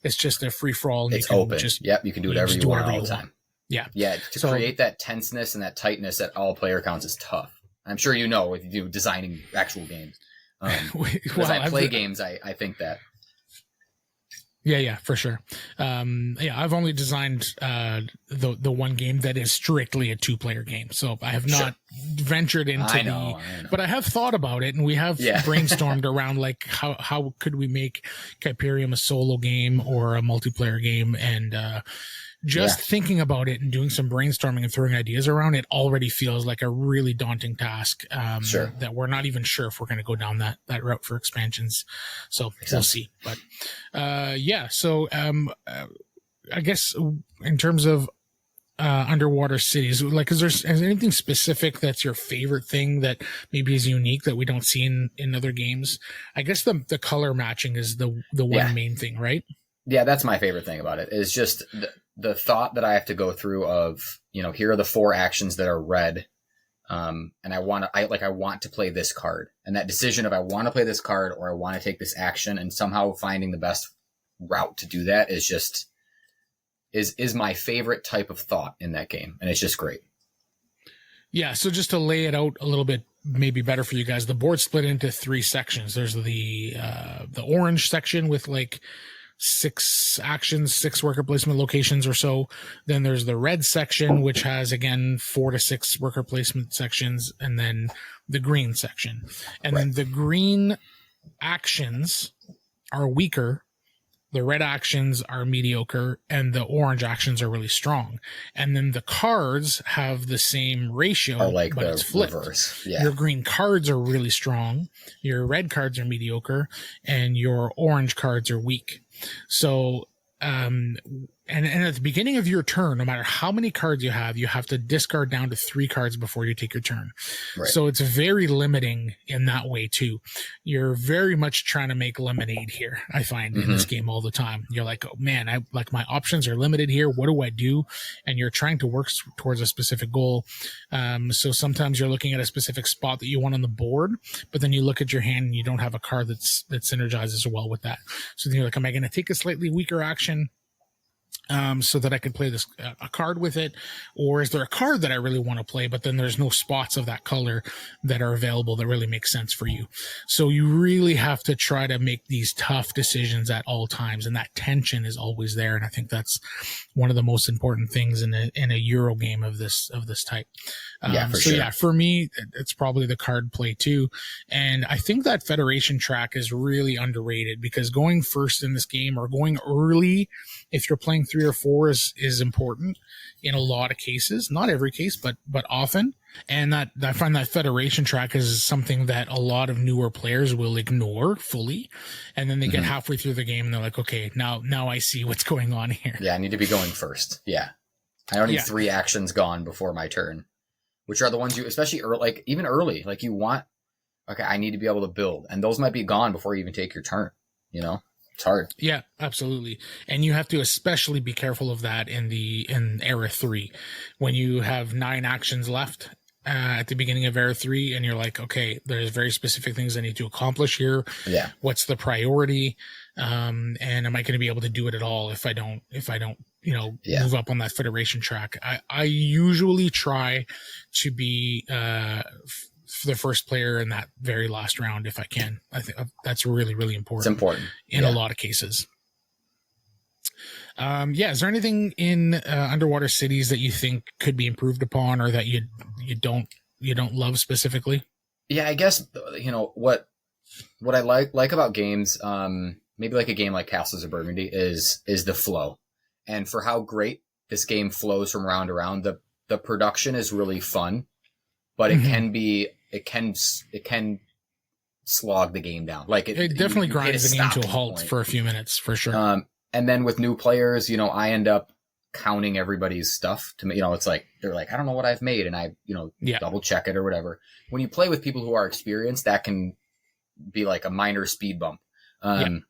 it's just a free for all. It's open. You can do whatever you want all the time. Yeah. To create that tenseness and that tightness at all player counts is tough. I'm sure you know, with you designing actual games. Because I play games, I think that. Yeah, for sure. I've only designed the one game that is strictly a 2-player game, so I have not ventured into I know. But I have thought about it, and we have brainstormed around like how could we make Kyperium a solo game or a multiplayer game, and thinking about it and doing some brainstorming and throwing ideas around, it already feels like a really daunting task. That we're not even sure if we're going to go down that route for expansions. So we'll see. But so I guess in terms of underwater cities, like, is there anything specific that's your favorite thing that maybe is unique that we don't see in other games? I guess the color matching is the one main thing, right? Yeah, that's my favorite thing about it, is just the thought that I have to go through of, here are the 4 actions that are red. And I want to play this card, and that decision of I want to play this card or I want to take this action, and somehow finding the best route to do that is just is my favorite type of thought in that game. And it's just great. Yeah. So just to lay it out a little bit, maybe better for you guys, the board split into 3 sections. There's the orange section with like 6 actions, 6 worker placement locations or so. Then there's the red section, which has, again, 4 to 6 worker placement sections, and then the green section. And then the green actions are weaker, the red actions are mediocre, and the orange actions are really strong. And then the cards have the same ratio, but it's flipped. Reverse. Yeah. Your green cards are really strong, your red cards are mediocre, and your orange cards are weak. So, and at the beginning of your turn, no matter how many cards you have to discard down to 3 cards before you take your turn. Right. So it's very limiting in that way too. You're very much trying to make lemonade here, I find, in this game all the time. You're like, oh man, my options are limited here. What do I do? And you're trying to work towards a specific goal. So sometimes you're looking at a specific spot that you want on the board, but then you look at your hand and you don't have a card that synergizes well with that. So then you're like, am I going to take a slightly weaker action so that I can play this a card with it, or is there a card that I really want to play, but then there's no spots of that color that are available that really make sense for you? So you really have to try to make these tough decisions at all times, and that tension is always there. And I think that's one of the most important things in a Euro game of this type. For me, it's probably the card play too. And I think that Federation track is really underrated, because going first in this game, or going early, if you're playing 3 or 4, is important in a lot of cases. Not every case, but often. And that I find that Federation track is something that a lot of newer players will ignore fully. And then they get halfway through the game and they're like, okay, now I see what's going on here. Yeah, I need to be going first. Yeah. I don't need 3 actions gone before my turn, which are the ones you, especially early, even early, like you want, okay, I need to be able to build. And those might be gone before you even take your turn, It's hard. Yeah, absolutely. And you have to especially be careful of that in era 3, when you have 9 actions left. at the beginning of Era 3, and you're like, okay, there's very specific things I need to accomplish here. Yeah. What's the priority? And am I going to be able to do it at all if I don't, move up on that Federation track? I usually try to be, the first player in that very last round if I can. I think that's really, really important. It's important in a lot of cases. Is there anything in Underwater Cities that you think could be improved upon, or that you don't love specifically? Yeah, I guess what I like about games, maybe like a game like Castles of Burgundy, is the flow, and for how great this game flows from round to round. The production is really fun, but it can slog the game down. Like it definitely grinds the game to a halt for a few minutes, for sure. And then with new players, I end up counting everybody's stuff to me. It's like, they're like, I don't know what I've made. And I, double check it or whatever. When you play with people who are experienced, that can be like a minor speed bump. But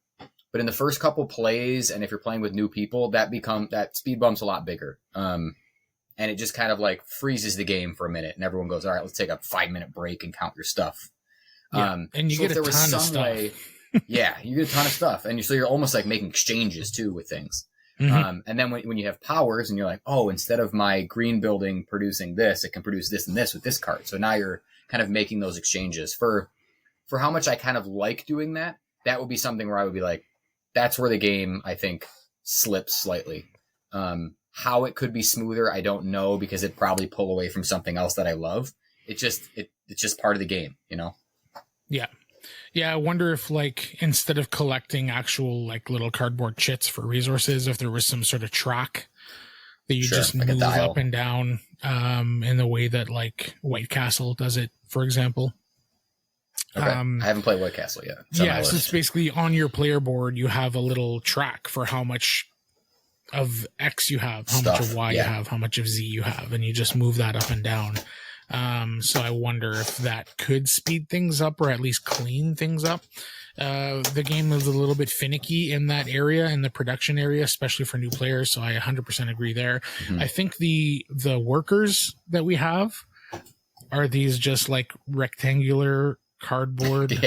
in the first couple plays, and if you're playing with new people, that speed bump's a lot bigger. And it just kind of like freezes the game for a minute, and everyone goes, all right, let's take a 5-minute break and count your stuff. And you get a ton of stuff. Yeah, you get a ton of stuff. And so you're almost like making exchanges too with things. And then when you have powers and you're like, oh, instead of my green building producing this, it can produce this and this with this card. So now you're kind of making those exchanges. For how much I kind of like doing that, that would be something where I would be like, that's where the game, I think, slips slightly. How it could be smoother, I don't know, because it'd probably pull away from something else that I love. It's just part of the game, Yeah. Yeah, I wonder if, like, instead of collecting actual, like, little cardboard chits for resources, if there was some sort of track that you just like move up and down in the way that, like, White Castle does it, for example. Okay. I haven't played White Castle yet. So it's basically on your player board, you have a little track for how much of X you have, how much of Y you have, how much of Z you have, and you just move that up and down. So I wonder if that could speed things up, or at least clean things up. The game is a little bit finicky in that area, in the production area, especially for new players. So I 100% agree there. I think the workers that we have are these just like rectangular cardboard.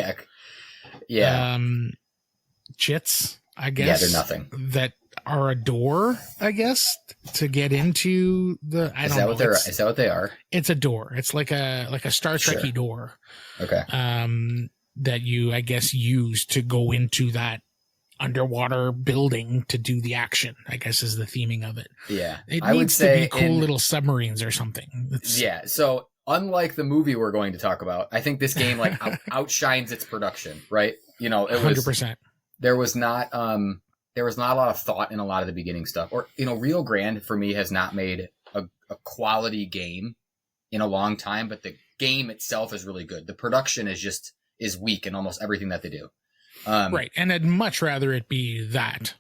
Chits, I guess. Yeah, they're nothing. That are a door, I guess, to get into the. Is that what they are? It's a door. It's like a Star Trek-y door. Okay. That you, I guess, use to go into that underwater building to do the action, I guess, is the theming of it. Yeah. It needs to be cool little submarines or something. So unlike the movie we're going to talk about, I think this game like outshines its production, right? It was 100%. There was not a lot of thought in a lot of the beginning stuff. Or, Rio Grande for me has not made a quality game in a long time, but the game itself is really good. The production is weak in almost everything that they do. Right. And I'd much rather it be that.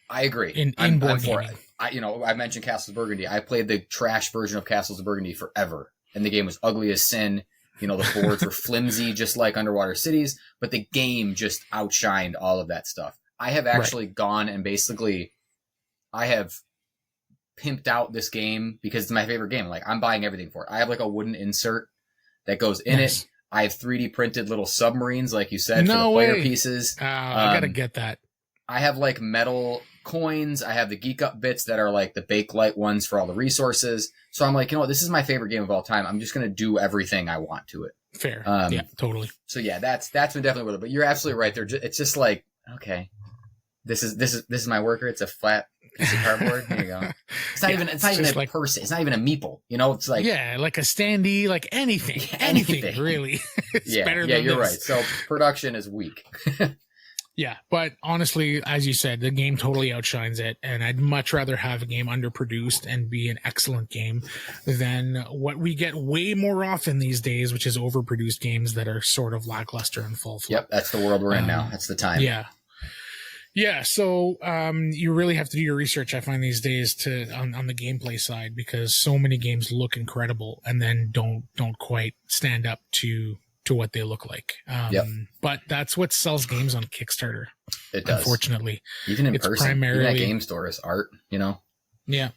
I agree. In board gaming. I mentioned Castles of Burgundy. I played the trash version of Castles of Burgundy forever, and the game was ugly as sin. The boards were flimsy, just like Underwater Cities, but the game just outshined all of that stuff. I have actually gone and basically, I have pimped out this game because it's my favorite game. Like, I'm buying everything for it. I have like a wooden insert that goes in it. I have 3D printed little submarines, like you said, for the player pieces. I gotta get that. I have like metal coins. I have the Geek Up bits that are like the Bakelite ones for all the resources. So I'm like, this is my favorite game of all time. I'm just going to do everything I want to it. Fair. Yeah, totally. So yeah, that's been definitely worth it. But you're absolutely right. It's just like, okay, this is my worker. It's a flat piece of cardboard. Here you go. It's not even a person. It's not even a meeple. It's like, like a standee, like anything, anything really. It's better than you're this. right. So production is weak. Yeah, but honestly, as you said, the game totally outshines it, and I'd much rather have a game underproduced and be an excellent game than what we get way more often these days, which is overproduced games that are sort of lackluster and fall flat. Yep, that's the world we're in now. That's the time. Yeah, so you really have to do your research, I find, these days on the gameplay side, because so many games look incredible and then don't quite stand up to what they look like. But that's what sells games on Kickstarter. It does. Unfortunately. Even in person. Even at game stores, art, Yeah.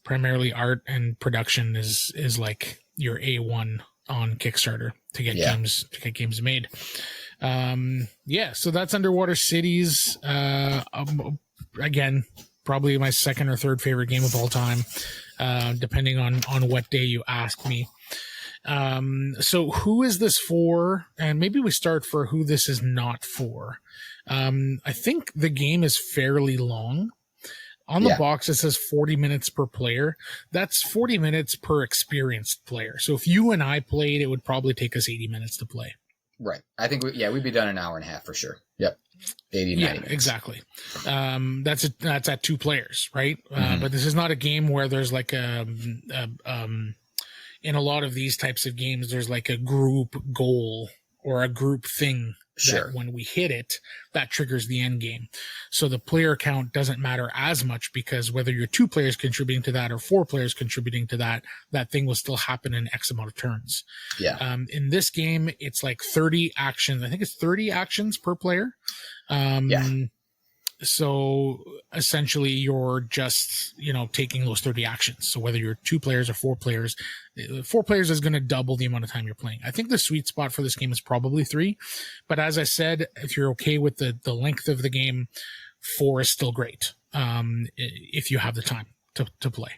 Primarily art, and production is like, your A1 on Kickstarter to get games made. So that's Underwater Cities. Again, probably my second or third favorite game of all time, depending on what day you ask me. So who is this for? And maybe we start for who this is not for. I think the game is fairly long. On the box, it says 40 minutes per player. That's 40 minutes per experienced player. So if you and I played, it would probably take us 80 minutes to play. Right. I think, we'd be done an hour and a half for sure. Yep. 80, 90 minutes. Exactly. That's at 2 players, right? But this is not a game where there's like in a lot of these types of games, there's like a group goal or a group thing. That when we hit it, that triggers the end game. So the player count doesn't matter as much, because whether you're 2 players contributing to that or 4 players contributing to that, that thing will still happen in X amount of turns. Yeah. In this game, it's like 30 actions. I think it's 30 actions per player. So essentially you're just, taking those 30 actions. So whether you're 2 players or 4 players is going to double the amount of time you're playing. I think the sweet spot for this game is probably 3. But as I said, if you're okay with the length of the game, 4 is still great. If you have the time to play.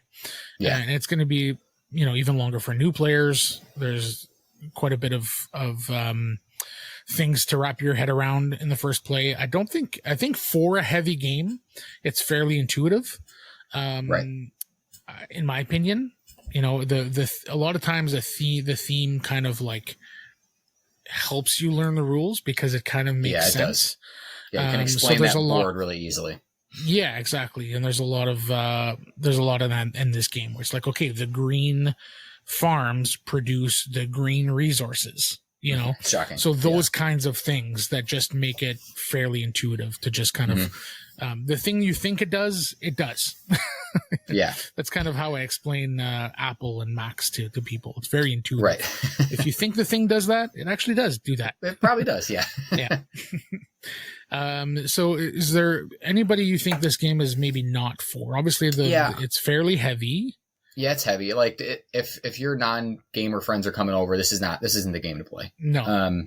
Yeah. And it's going to be, even longer for new players. There's quite a bit of things to wrap your head around in the first play. I think for a heavy game, it's fairly intuitive. In my opinion, a lot of times the theme kind of like helps you learn the rules, because it kind of makes sense. Does. Yeah, you can explain that board really easily. Yeah, exactly. And there's a lot of that in this game, where it's like, okay, the green farms produce the green resources. Shocking. So those kinds of things that just make it fairly intuitive to just kind of, the thing you think it does. Yeah. That's kind of how I explain Apple and Macs to people. It's very intuitive. Right. If you think the thing does that, it actually does do that. It probably does. Yeah. Yeah. So is there anybody you think this game is maybe not for? Obviously it's fairly heavy. Yeah, it's heavy. Like if your non-gamer friends are coming over, this isn't the game to play. No.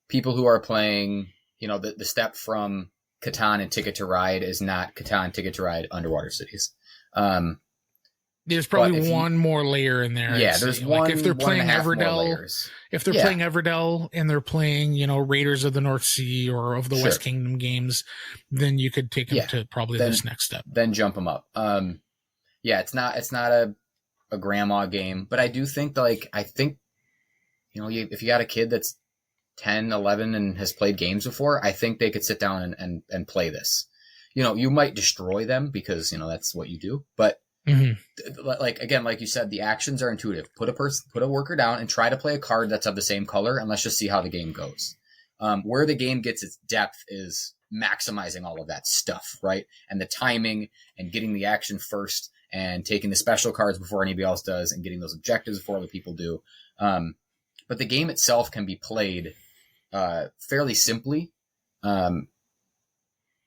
People who are playing, the step from Catan and Ticket to Ride is not Catan, Ticket to Ride, Underwater Cities. There's probably one more layer in there. Yeah, there's one. Like if they're playing Everdell, playing Everdell and they're playing, Raiders of the North Sea or of the West Kingdom games, then you could take them to probably this next step. Then jump them up. Yeah, it's not a grandma game, but I do think if you got a kid that's 10, 11 and has played games before, I think they could sit down and play this. You might destroy them because, that's what you do, but like you said, the actions are intuitive. Put a worker down and try to play a card that's of the same color, and let's just see how the game goes. Where the game gets its depth is maximizing all of that stuff, right? And the timing and getting the action first, and taking the special cards before anybody else does, and getting those objectives before other people do. But the game itself can be played fairly simply. And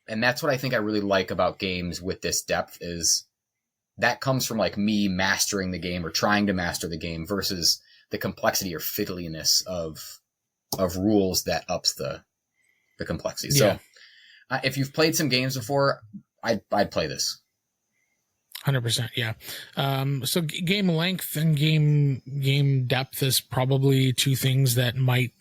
that's what I think I really like about games with this depth, is that comes from like me mastering the game or trying to master the game versus the complexity or fiddliness of rules that ups the complexity. Yeah. So if you've played some games before, I'd play this. 100%. Yeah. So game length and game depth is probably 2 things that might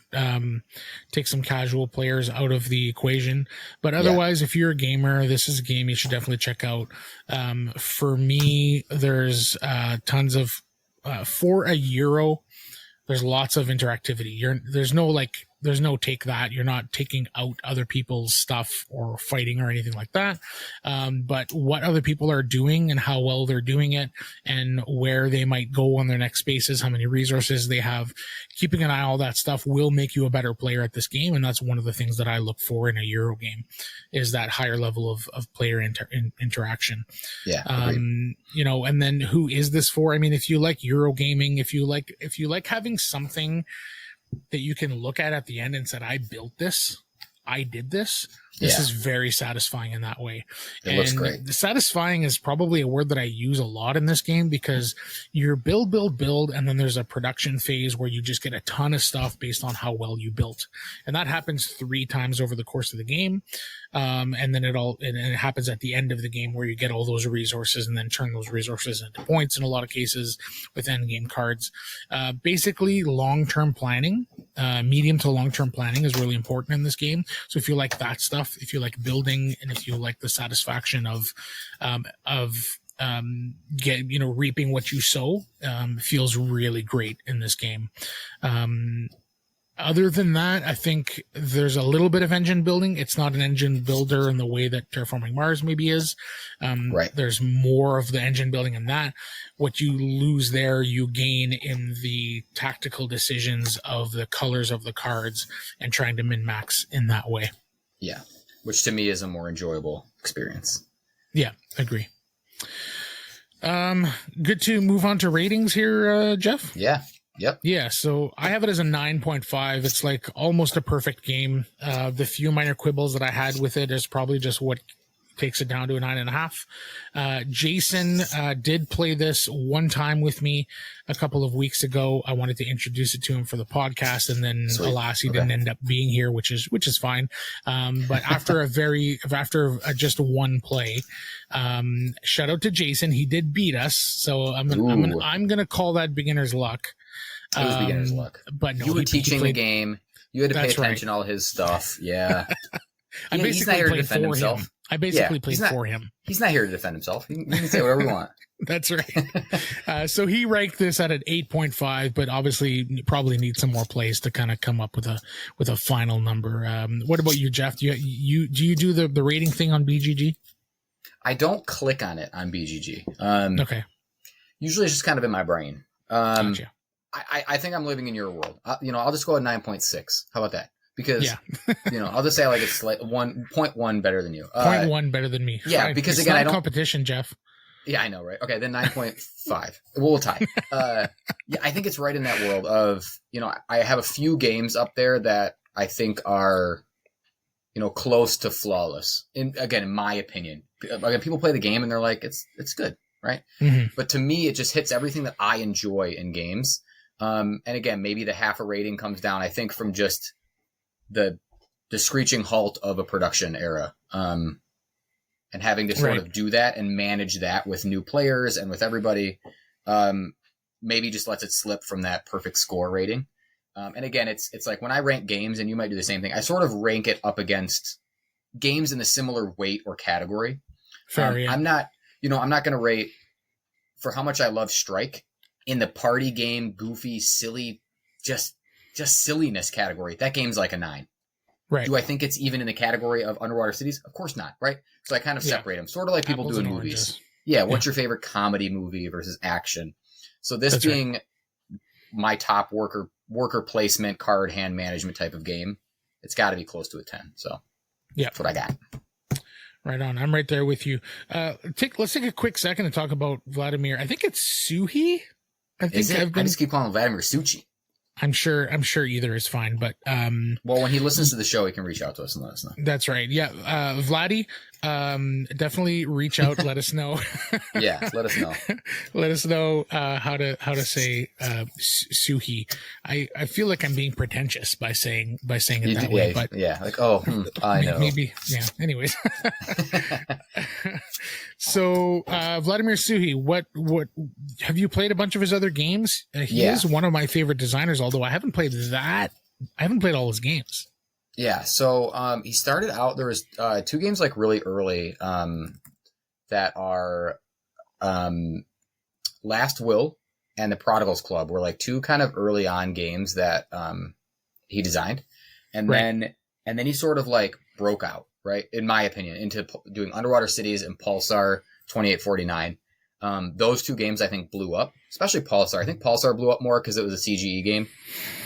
take some casual players out of the equation. But otherwise, if you're a gamer, this is a game you should definitely check out. For me, there's tons of for €1. There's lots of interactivity. There's no take that. You're not taking out other people's stuff or fighting or anything like that. But what other people are doing and how well they're doing it and where they might go on their next spaces, how many resources they have, keeping an eye on all that stuff will make you a better player at this game. And that's one of the things that I look for in a Euro game, is that higher level of player interaction. Yeah. And then who is this for? I mean, if you like Euro gaming, if you like having something that you can look at the end and said, I built this, I did this. This is very satisfying in that way. It looks great. Satisfying is probably a word that I use a lot in this game, because you're build, and then there's a production phase where you just get a ton of stuff based on how well you built. And that happens 3 times over the course of the game. And then it happens at the end of the game where you get all those resources and then turn those resources into points in a lot of cases with end game cards. Basically, long-term planning, medium to long-term planning is really important in this game. So if you like that stuff, if you like building, and if you like the satisfaction of reaping what you sow, feels really great in this game. Other than that, I think there's a little bit of engine building. It's not an engine builder in the way that Terraforming Mars maybe is. Right. There's more of the engine building in that. What you lose there, you gain in the tactical decisions of the colors of the cards and trying to min-max in that way. Yeah, which to me is a more enjoyable experience. Yeah, agree. Good to move on to ratings here, Jeff. Yeah. Yep. Yeah, so I have it as a 9.5. It's like almost a perfect game. The few minor quibbles that I had with it is probably just what takes it down to a 9.5. Jason did play this one time with me a couple of weeks ago. I wanted to introduce it to him for the podcast, and then alas, he didn't end up being here, which is fine. But after just one play, shout out to Jason. He did beat us, so I'm gonna call that beginner's luck. It was beginner's luck. But no, you were teaching the game. You had to pay attention to all his stuff. Yeah. I basically played for himself. For him. He's not here to defend himself. He can say whatever he wants. That's right. So he ranked this at an 8.5, but obviously you probably need some more plays to kind of come up with a final number. What about you, Jeff? Do you do the rating thing on BGG? I don't click on it on BGG. Okay. Usually it's just kind of in my brain. Gotcha. I think I'm living in your world. I'll just go at 9.6. How about that? Because, I'll just say it's like 1.1 better than you. 0.1 better than me. Yeah, Fine. because it's again, not I don't... competition, Jeff. Yeah, I know, right? Okay, then 9.5. We'll tie. I think it's right in that world of, I have a few games up there that I think are, close to flawless. In my opinion. Again, people play the game and they're like, it's good, right? Mm-hmm. But to me, it just hits everything that I enjoy in games. And again, maybe the half a rating comes down, I think, from just the screeching halt of a production era, and having to sort of do that and manage that with new players and with everybody, maybe just lets it slip from that perfect score rating. And again, it's like when I rank games, and you might do the same thing, I sort of rank it up against games in a similar weight or category. Fair, yeah. I'm not going to rate for how much I love Strike in the party game, goofy, silly, just silliness category. That game's like a 9. Right. Do I think it's even in the category of Underwater Cities? Of course not, right? So I kind of separate them, sort of like people do in movies. Oranges. Yeah, what's your favorite comedy movie versus action? So this being my top worker placement, card hand management type of game, it's got to be close to a 10. So that's what I got. Right on. I'm right there with you. Let's take a quick second to talk about Valadamir. I think it's Suchy. I just keep calling him Valadamir Suchy. I'm sure either is fine, but well, when he listens to the show, he can reach out to us and let us know. That's right. Yeah, Vladdy, definitely reach out. Let us know. Yeah, let us know. Let us know how to say Suhi. I feel like I'm being pretentious by saying it that way. But I know. Maybe Anyways, so Valadamir Suchy, what have you played a bunch of his other games? He is one of my favorite designers. Although I haven't played all his games. Yeah, so he started out, there was 2 games like really early that are Last Will and The Prodigal's Club were like 2 kind of early on games that he designed. And then he sort of like broke out, right, in my opinion, into doing Underwater Cities and Pulsar 2849. Those 2 games I think blew up, especially Pulsar. I think Pulsar blew up more because it was a CGE game,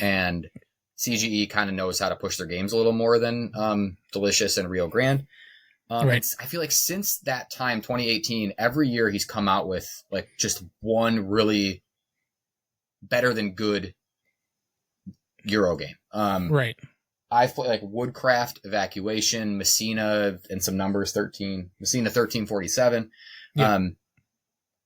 and CGE kind of knows how to push their games a little more than Delicious and Rio Grande. I feel like since that time, 2018, every year he's come out with like just one really better than good Euro game. I've played like Woodcraft, Evacuation, Messina, and some numbers, Messina 1347. Yeah.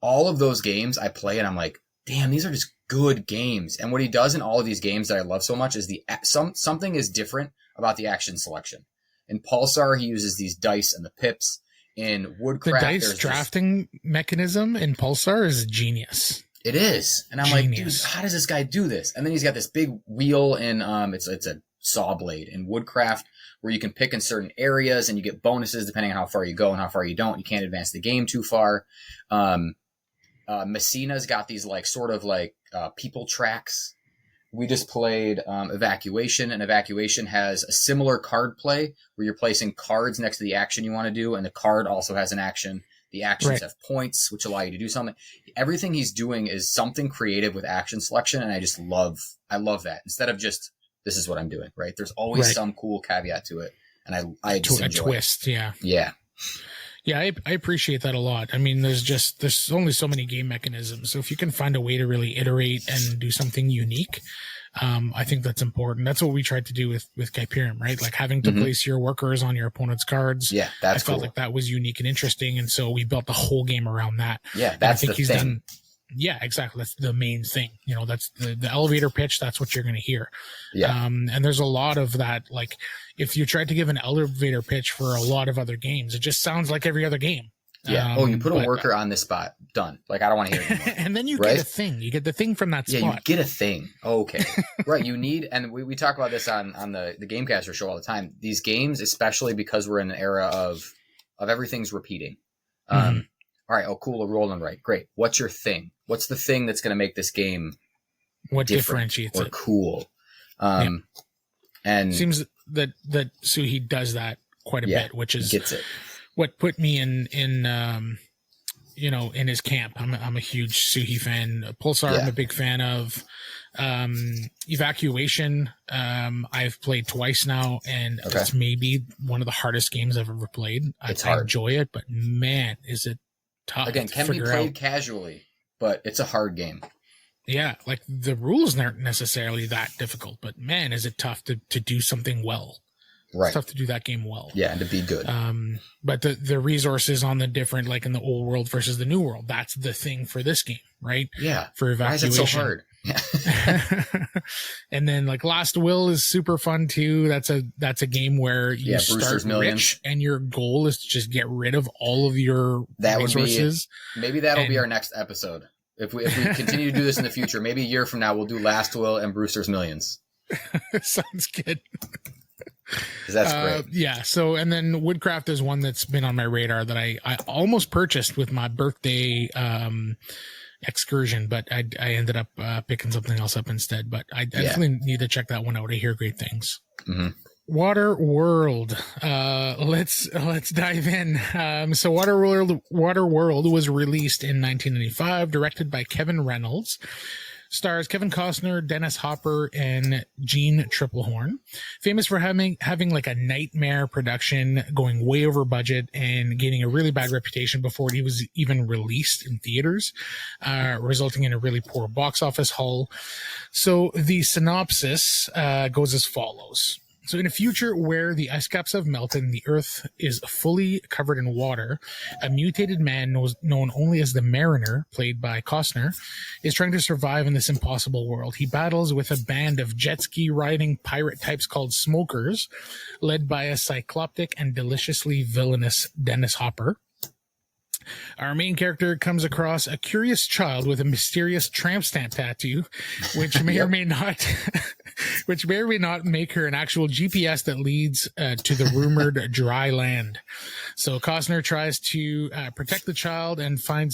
All of those games I play and I'm like, damn, these are just good games. And what he does in all of these games that I love so much is something is different about the action selection. In Pulsar, he uses these dice and the pips. In Woodcraft, the dice drafting mechanism in Pulsar is genius. It is. And I'm like, dude, how does this guy do this? And then he's got this big wheel in, it's a saw blade in Woodcraft where you can pick in certain areas and you get bonuses depending on how far you go and how far you don't. You can't advance the game too far. Messina's got these like sort of like people tracks. We just played Evacuation, and Evacuation has a similar card play where you're placing cards next to the action you want to do, and the card also has an action. The actions have points, which allow you to do something. Everything he's doing is something creative with action selection, and I love that. Instead of just, this is what I'm doing, right? There's always some cool caveat to it, and I just enjoy a twist, it. Yeah. Yeah, I appreciate that a lot. I mean, there's only so many game mechanisms. So if you can find a way to really iterate and do something unique, I think that's important. That's what we tried to do with Kyperium, right? Like having to place your workers on your opponent's cards. Yeah, that's I felt like that was unique and interesting. And so we built the whole game around that. Yeah, that's the thing. Yeah, exactly. That's the main thing. You know, that's the elevator pitch. That's what you're going to hear. Yeah. And there's a lot of that. Like if you tried to give an elevator pitch for a lot of other games, it just sounds like every other game. Yeah. You put a worker on this spot. Done. Like, I don't want to hear it anymore. And then you get a thing. You get the thing from that spot. Yeah, you get a thing. Okay. Right. You need, and we talk about this on the Gamecaster show all the time. These games, especially because we're in an era of everything's repeating. All right. Oh, cool. We're rolling right. Great. What's your thing? What's the thing that's going to make this game what differentiates or it? Cool. And it seems that Suchy does that quite a bit, which is gets it. What put me in you know, in his camp. I'm a huge Suchy fan. Pulsar, I'm a big fan of. Evacuation, I've played twice now, and it's maybe one of the hardest games I've ever played. I enjoy it, but man, is it tough. Again, can be played casually, but it's a hard game. Yeah, like the rules aren't necessarily that difficult, but man, is it tough to do something well. Right. It's tough to do that game well. Yeah, and to be good. But the resources on the different, like in the old world versus the new world, that's the thing for this game, right? Yeah. For Evacuation. Why is it so hard? And then like Last Will is super fun too. That's a game where you start rich and your goal is to just get rid of all of your resources. Maybe that'll be our next episode. If we continue to do this in the future, maybe a year from now, we'll do Last Will and Brewster's Millions. Sounds good. That's great. Yeah. So, and then Woodcraft is one that's been on my radar that I almost purchased with my birthday, excursion, but I ended up picking something else up instead. But I definitely need to check that one out. I hear great things. Waterworld. Let's dive in. So Waterworld was released in 1995, directed by Kevin Reynolds. Stars Kevin Costner, Dennis Hopper, and Gene Triplehorn. Famous for having like a nightmare production, going way over budget and gaining a really bad reputation before he was even released in theaters, resulting in a really poor box office haul. So the synopsis goes as follows. So in a future where the ice caps have melted and the earth is fully covered in water, a mutated man known only as the Mariner, played by Costner, is trying to survive in this impossible world. He battles with a band of jet ski riding pirate types called Smokers, led by a cycloptic and deliciously villainous Dennis Hopper. Our main character comes across a curious child with a mysterious tramp stamp tattoo, which may or may not, make her an actual GPS that leads to the rumored dry land. So Costner tries to protect the child and find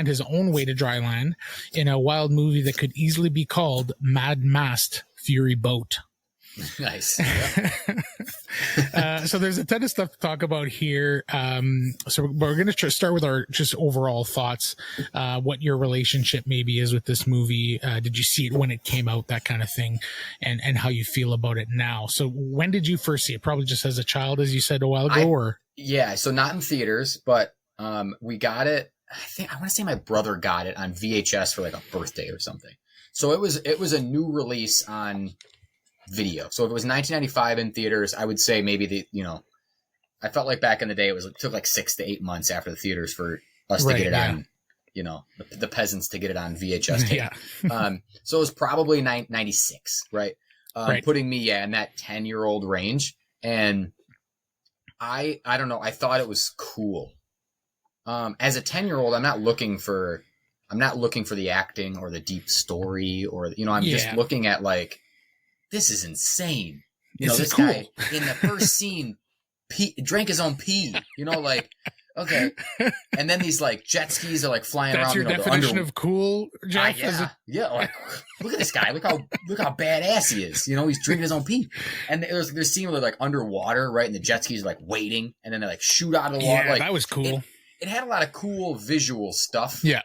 his own way to dry land in a wild movie that could easily be called Mad Mast Fury Boat. Nice. So there's a ton of stuff to talk about here. So we're going to start with our just overall thoughts, what your relationship maybe is with this movie. Did you see it when it came out, that kind of thing, and how you feel about it now. So when did you first see it? Probably just as a child, as you said a while ago, or? Yeah. So not in theaters, but, we got it. I want to say my brother got it on VHS for like a birthday or something. So it was a new release on video. So if it was 1995 in theaters, I would say maybe I felt like back in the day it took like 6 to 8 months after the theaters for us to get it on, the peasants to get it on VHS tape. So it was probably 96, right? Putting me in that 10-year-old range. And I don't know, I thought it was cool. As a 10-year-old, I'm not looking for the acting or the deep story or, I'm just looking at like, this is insane. This cool. Guy in the first scene drank his own pee, like, okay. And then these like jet skis are like flying around. That's your definition of cool, Jeff? Yeah. Like, look at this guy. Look how badass he is. He's drinking his own pee. And there's scene where they're like underwater, right? And the jet skis are like waiting, and then they like shoot out of the water. Like, that was cool. It had a lot of cool visual stuff. Yeah.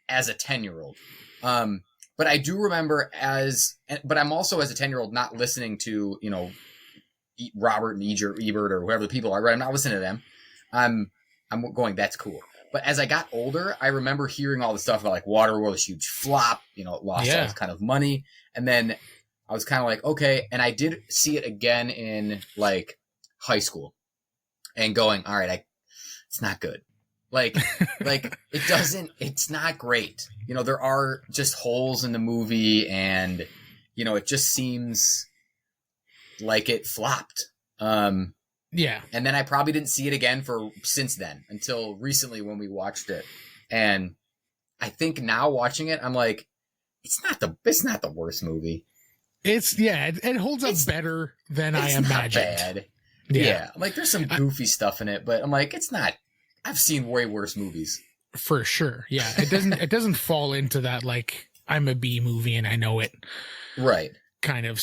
As a 10-year-old. But I do remember but I'm also as a 10-year-old not listening to, Robert and Ebert or whoever the people are, right? I'm not listening to them. I'm going, that's cool. But as I got older, I remember hearing all the stuff about like Waterworld, this huge flop, it lost all this kind of money. And then I was kind of like, okay. And I did see it again in like high school and going, all right, it's not good. Like it's not great. There are just holes in the movie and, it just seems like it flopped. And then I probably didn't see it again since then until recently when we watched it. And I think now watching it, I'm like, it's not the worst movie. It holds up better than I imagined. Not bad. Yeah. Like there's some goofy stuff in it, but I'm like, it's not. I've seen way worse movies. For sure. Yeah. It doesn't fall into that, like, I'm a B movie and I know it. Right. Kind of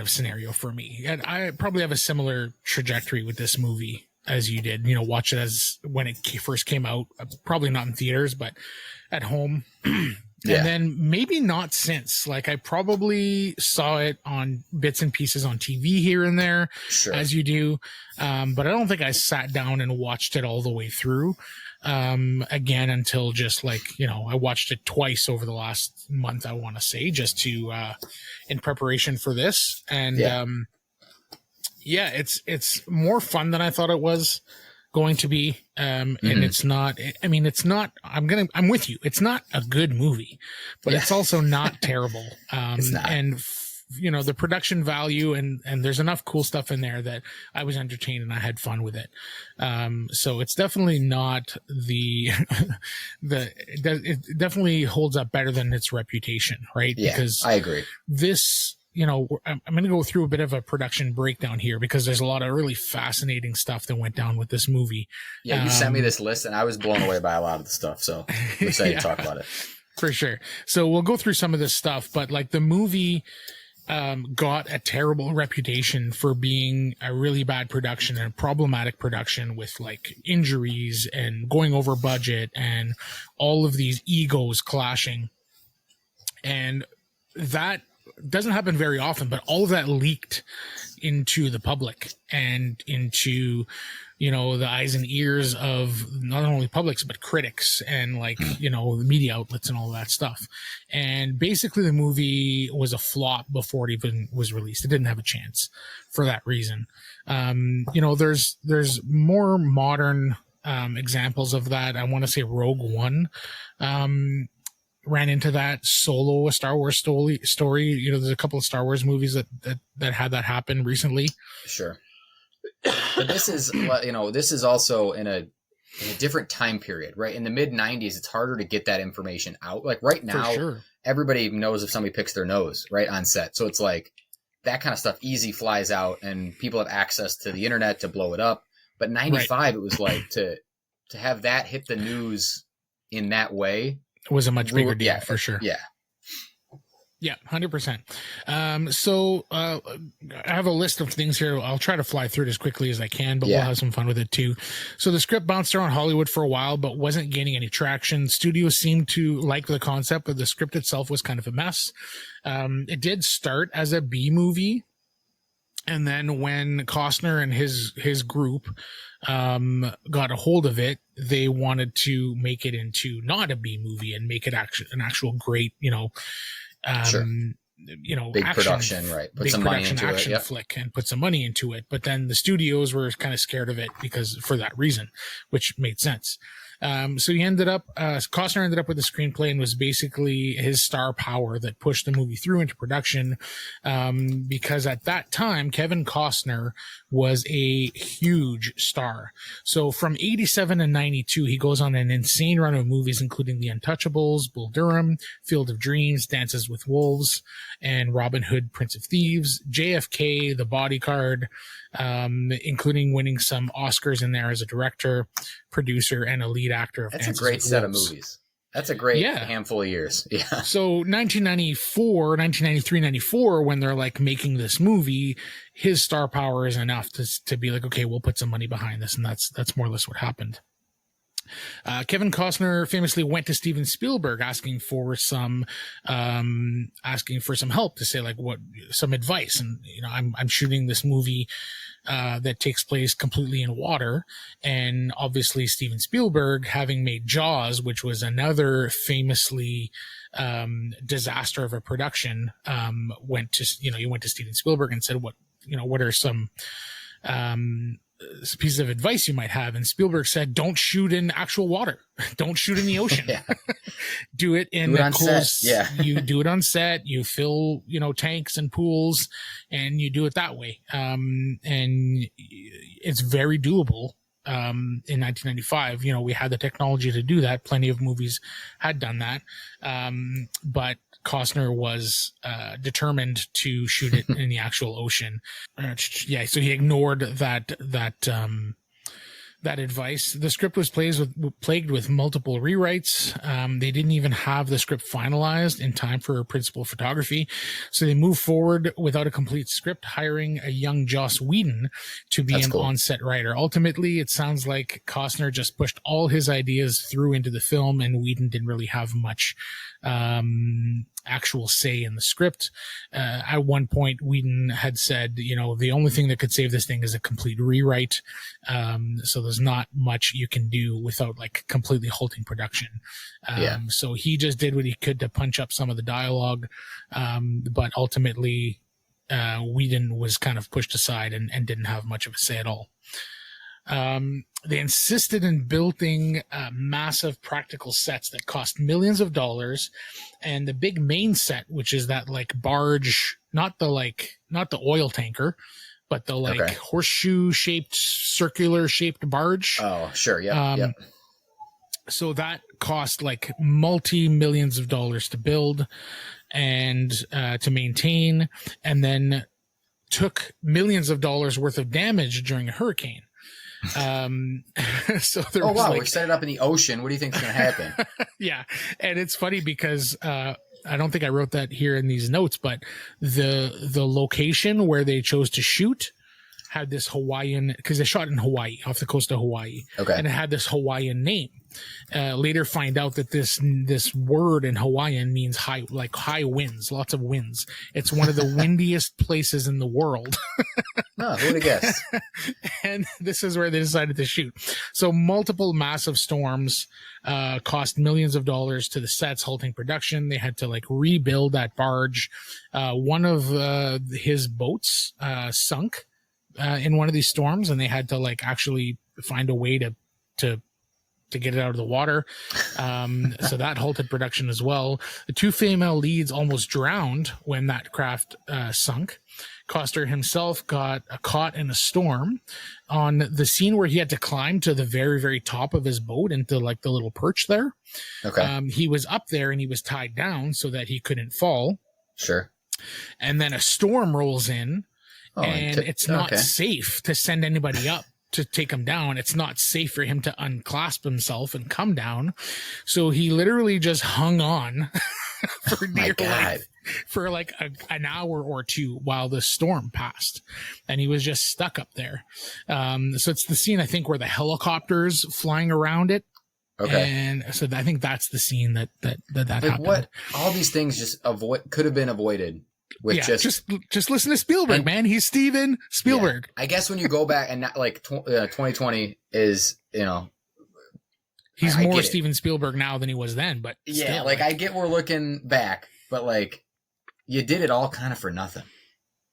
scenario for me. And I probably have a similar trajectory with this movie as you did, watch it as when it first came out, probably not in theaters, but at home. And then maybe not since. Like I probably saw it on bits and pieces on TV here and there, as you do. But I don't think I sat down and watched it all the way through again until just like, I watched it twice over the last month, I want to say, just to in preparation for this. And it's more fun than I thought it was going to be. And it's not, I'm with you. It's not a good movie, but it's also not terrible. It's not. And the production value and there's enough cool stuff in there that I was entertained and I had fun with it. So it's definitely not it definitely holds up better than its reputation, right? Yeah, because I agree. This, I'm going to go through a bit of a production breakdown here because there's a lot of really fascinating stuff that went down with this movie. Yeah, you sent me this list and I was blown away by a lot of the stuff. So I'm excited to talk about it. For sure. So we'll go through some of this stuff, but like the movie got a terrible reputation for being a really bad production and a problematic production with like injuries and going over budget and all of these egos clashing. And that doesn't happen very often, but all of that leaked into the public and into, the eyes and ears of not only publics, but critics and like, the media outlets and all that stuff. And basically the movie was a flop before it even was released. It didn't have a chance for that reason. There's more modern, examples of that. I want to say Rogue One, ran into that. Solo, a Star Wars story. There's a couple of Star Wars movies that had that happen recently. Sure. But this is also in a different time period, right? In the mid 90s, it's harder to get that information out. Like right now, everybody knows if somebody picks their nose right on set. So it's like that kind of stuff easy flies out and people have access to the internet to blow it up. But 95, it was like to have that hit the news in that way. It was a much bigger deal for sure. Yeah. Yeah, 100%. So I have a list of things here. I'll try to fly through it as quickly as I can, but we'll have some fun with it too. So the script bounced around Hollywood for a while, but wasn't gaining any traction. Studios seemed to like the concept, but the script itself was kind of a mess. It did start as a B movie. And then when Costner and his group got a hold of it, they wanted to make it into not a B movie and make it an actual great, big action, production, right? Put big some money production into action it. Yep. flick and put some money into it. But then the studios were kind of scared of it for that reason, which made sense. So he ended up, Costner ended up with the screenplay and was basically his star power that pushed the movie through into production. Because at that time, Kevin Costner was a huge star. So from 87 to 92, he goes on an insane run of movies, including The Untouchables, Bull Durham, Field of Dreams, Dances with Wolves, and Robin Hood, Prince of Thieves, JFK, The Bodyguard, including winning some Oscars in there as a director, producer, and a lead actor of That's Dances a great with set Wolves. of movies. That's a great handful of years. Yeah. So 1993, 94, when they're like making this movie, his star power is enough to be like, okay, we'll put some money behind this. And that's more or less what happened. Kevin Costner famously went to Steven Spielberg asking for some help, to say like some advice. And, I'm shooting this movie, that takes place completely in water. And obviously Steven Spielberg, having made Jaws, which was another famously, disaster of a production, went to Steven Spielberg and said, what are some, pieces of advice you might have? And Spielberg said, don't shoot in actual water. Don't shoot in the ocean. Do it in a close, you do it on set, you fill, tanks and pools, and you do it that way. And it's very doable. In 1995, we had the technology to do that. Plenty of movies had done that. But Costner was determined to shoot it in the actual ocean. So he ignored that advice. The script was plagued with multiple rewrites. They didn't even have the script finalized in time for principal photography. So they moved forward without a complete script, hiring a young Joss Whedon to be on-set writer. Ultimately, it sounds like Costner just pushed all his ideas through into the film, and Whedon didn't really have much actual say in the script. At one point, Whedon had said, the only thing that could save this thing is a complete rewrite. So there's not much you can do without like completely halting production. So he just did what he could to punch up some of the dialogue. But ultimately, Whedon was kind of pushed aside and didn't have much of a say at all. They insisted in building massive practical sets that cost millions of dollars. And the big main set, which is that like barge, not the oil tanker, but the horseshoe shaped, circular shaped barge. Oh, sure. Yeah. So that cost like multi-millions of dollars to build and to maintain, and then took millions of dollars worth of damage during a hurricane. So there was we set it up in the ocean. What do you think is going to happen? Yeah. And it's funny because, I don't think I wrote that here in these notes, but the location where they chose to shoot had this Hawaiian, because they shot in Hawaii, off the coast of Hawaii. Okay. And it had this Hawaiian name. Later find out that this word in Hawaiian means high winds, lots of winds. It's one of the windiest places in the world. Oh, who would have guessed? And this is where they decided to shoot. So multiple massive storms, cost millions of dollars to the sets, halting production. They had to like rebuild that barge. One of, his boats, sunk, in one of these storms, and they had to like actually find a way to get it out of the water. So that halted production as well. The two female leads almost drowned when that craft sunk. Costner himself got caught in a storm on the scene where he had to climb to the very, very top of his boat into like the little perch there. Okay. He was up there and he was tied down so that he couldn't fall. Sure. And then a storm rolls in, and it's not safe to send anybody up to take him down. It's not safe for him to unclasp himself and come down. So he literally just hung on for dear life for like an hour or two while the storm passed, and he was just stuck up there. So it's the scene, I think, where the helicopters flying around it. Okay. And so I think that's the scene that happened. What all these things just could have been avoided. Just listen to Spielberg, man. He's Steven Spielberg. Yeah. I guess when you go back and not, 2020 is, he's more Steven Spielberg now than he was then, but I get we're looking back, but you did it all kind of for nothing.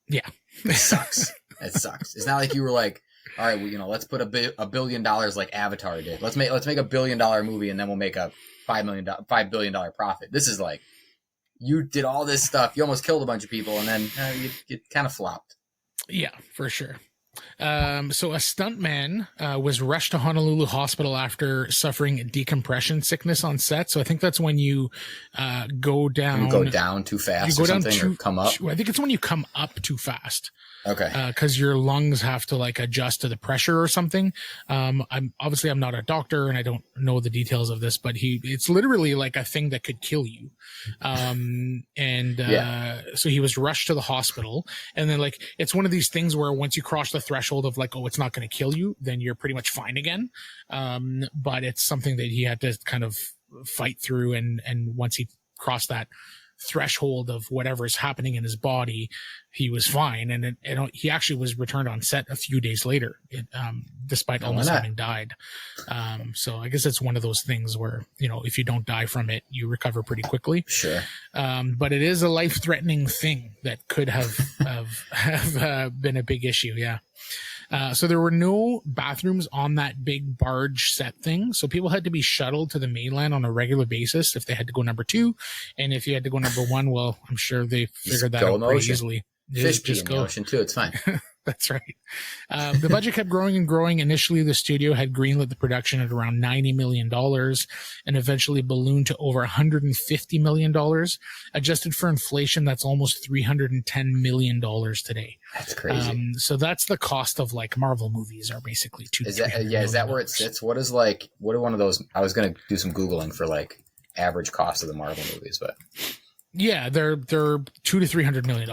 Yeah. It sucks. It sucks. It's not like you were like, all right, well, let's put $1 billion like Avatar did. Let's make $1 billion movie and then we'll make a $5 billion profit. This is like, you did all this stuff. You almost killed a bunch of people and then you kind of flopped. Yeah, for sure. So a stuntman was rushed to Honolulu Hospital after suffering decompression sickness on set. So I think that's when you go down. You go down too fast or something, or come up? I think it's when you come up too fast. Okay. Because your lungs have to like adjust to the pressure or something. I'm not a doctor and I don't know the details of this, but it's literally like a thing that could kill you. So he was rushed to the hospital, and then like, it's one of these things where once you cross the threshold of like, oh, it's not going to kill you, then you're pretty much fine again. But it's something that he had to kind of fight through. And once he crossed that threshold of whatever's happening in his body, he was fine. And he actually was returned on set a few days later, despite almost having died. So I guess it's one of those things where, if you don't die from it, you recover pretty quickly. Sure. But it is a life-threatening thing that could have been a big issue. Yeah. So there were no bathrooms on that big barge set thing. So people had to be shuttled to the mainland on a regular basis if they had to go number 2. And if you had to go number 1, well, I'm sure they figured that out pretty easily. Fish pee in the ocean too. It's fine. That's right. The budget kept growing and growing. Initially, the studio had greenlit the production at around $90 million and eventually ballooned to over $150 million. Adjusted for inflation, that's almost $310 million today. That's crazy. So that's the cost of like Marvel movies are basically is that where it sits? What are one of those? I was going to do some Googling for like average cost of the Marvel movies, but yeah, they're $200 to $300 million.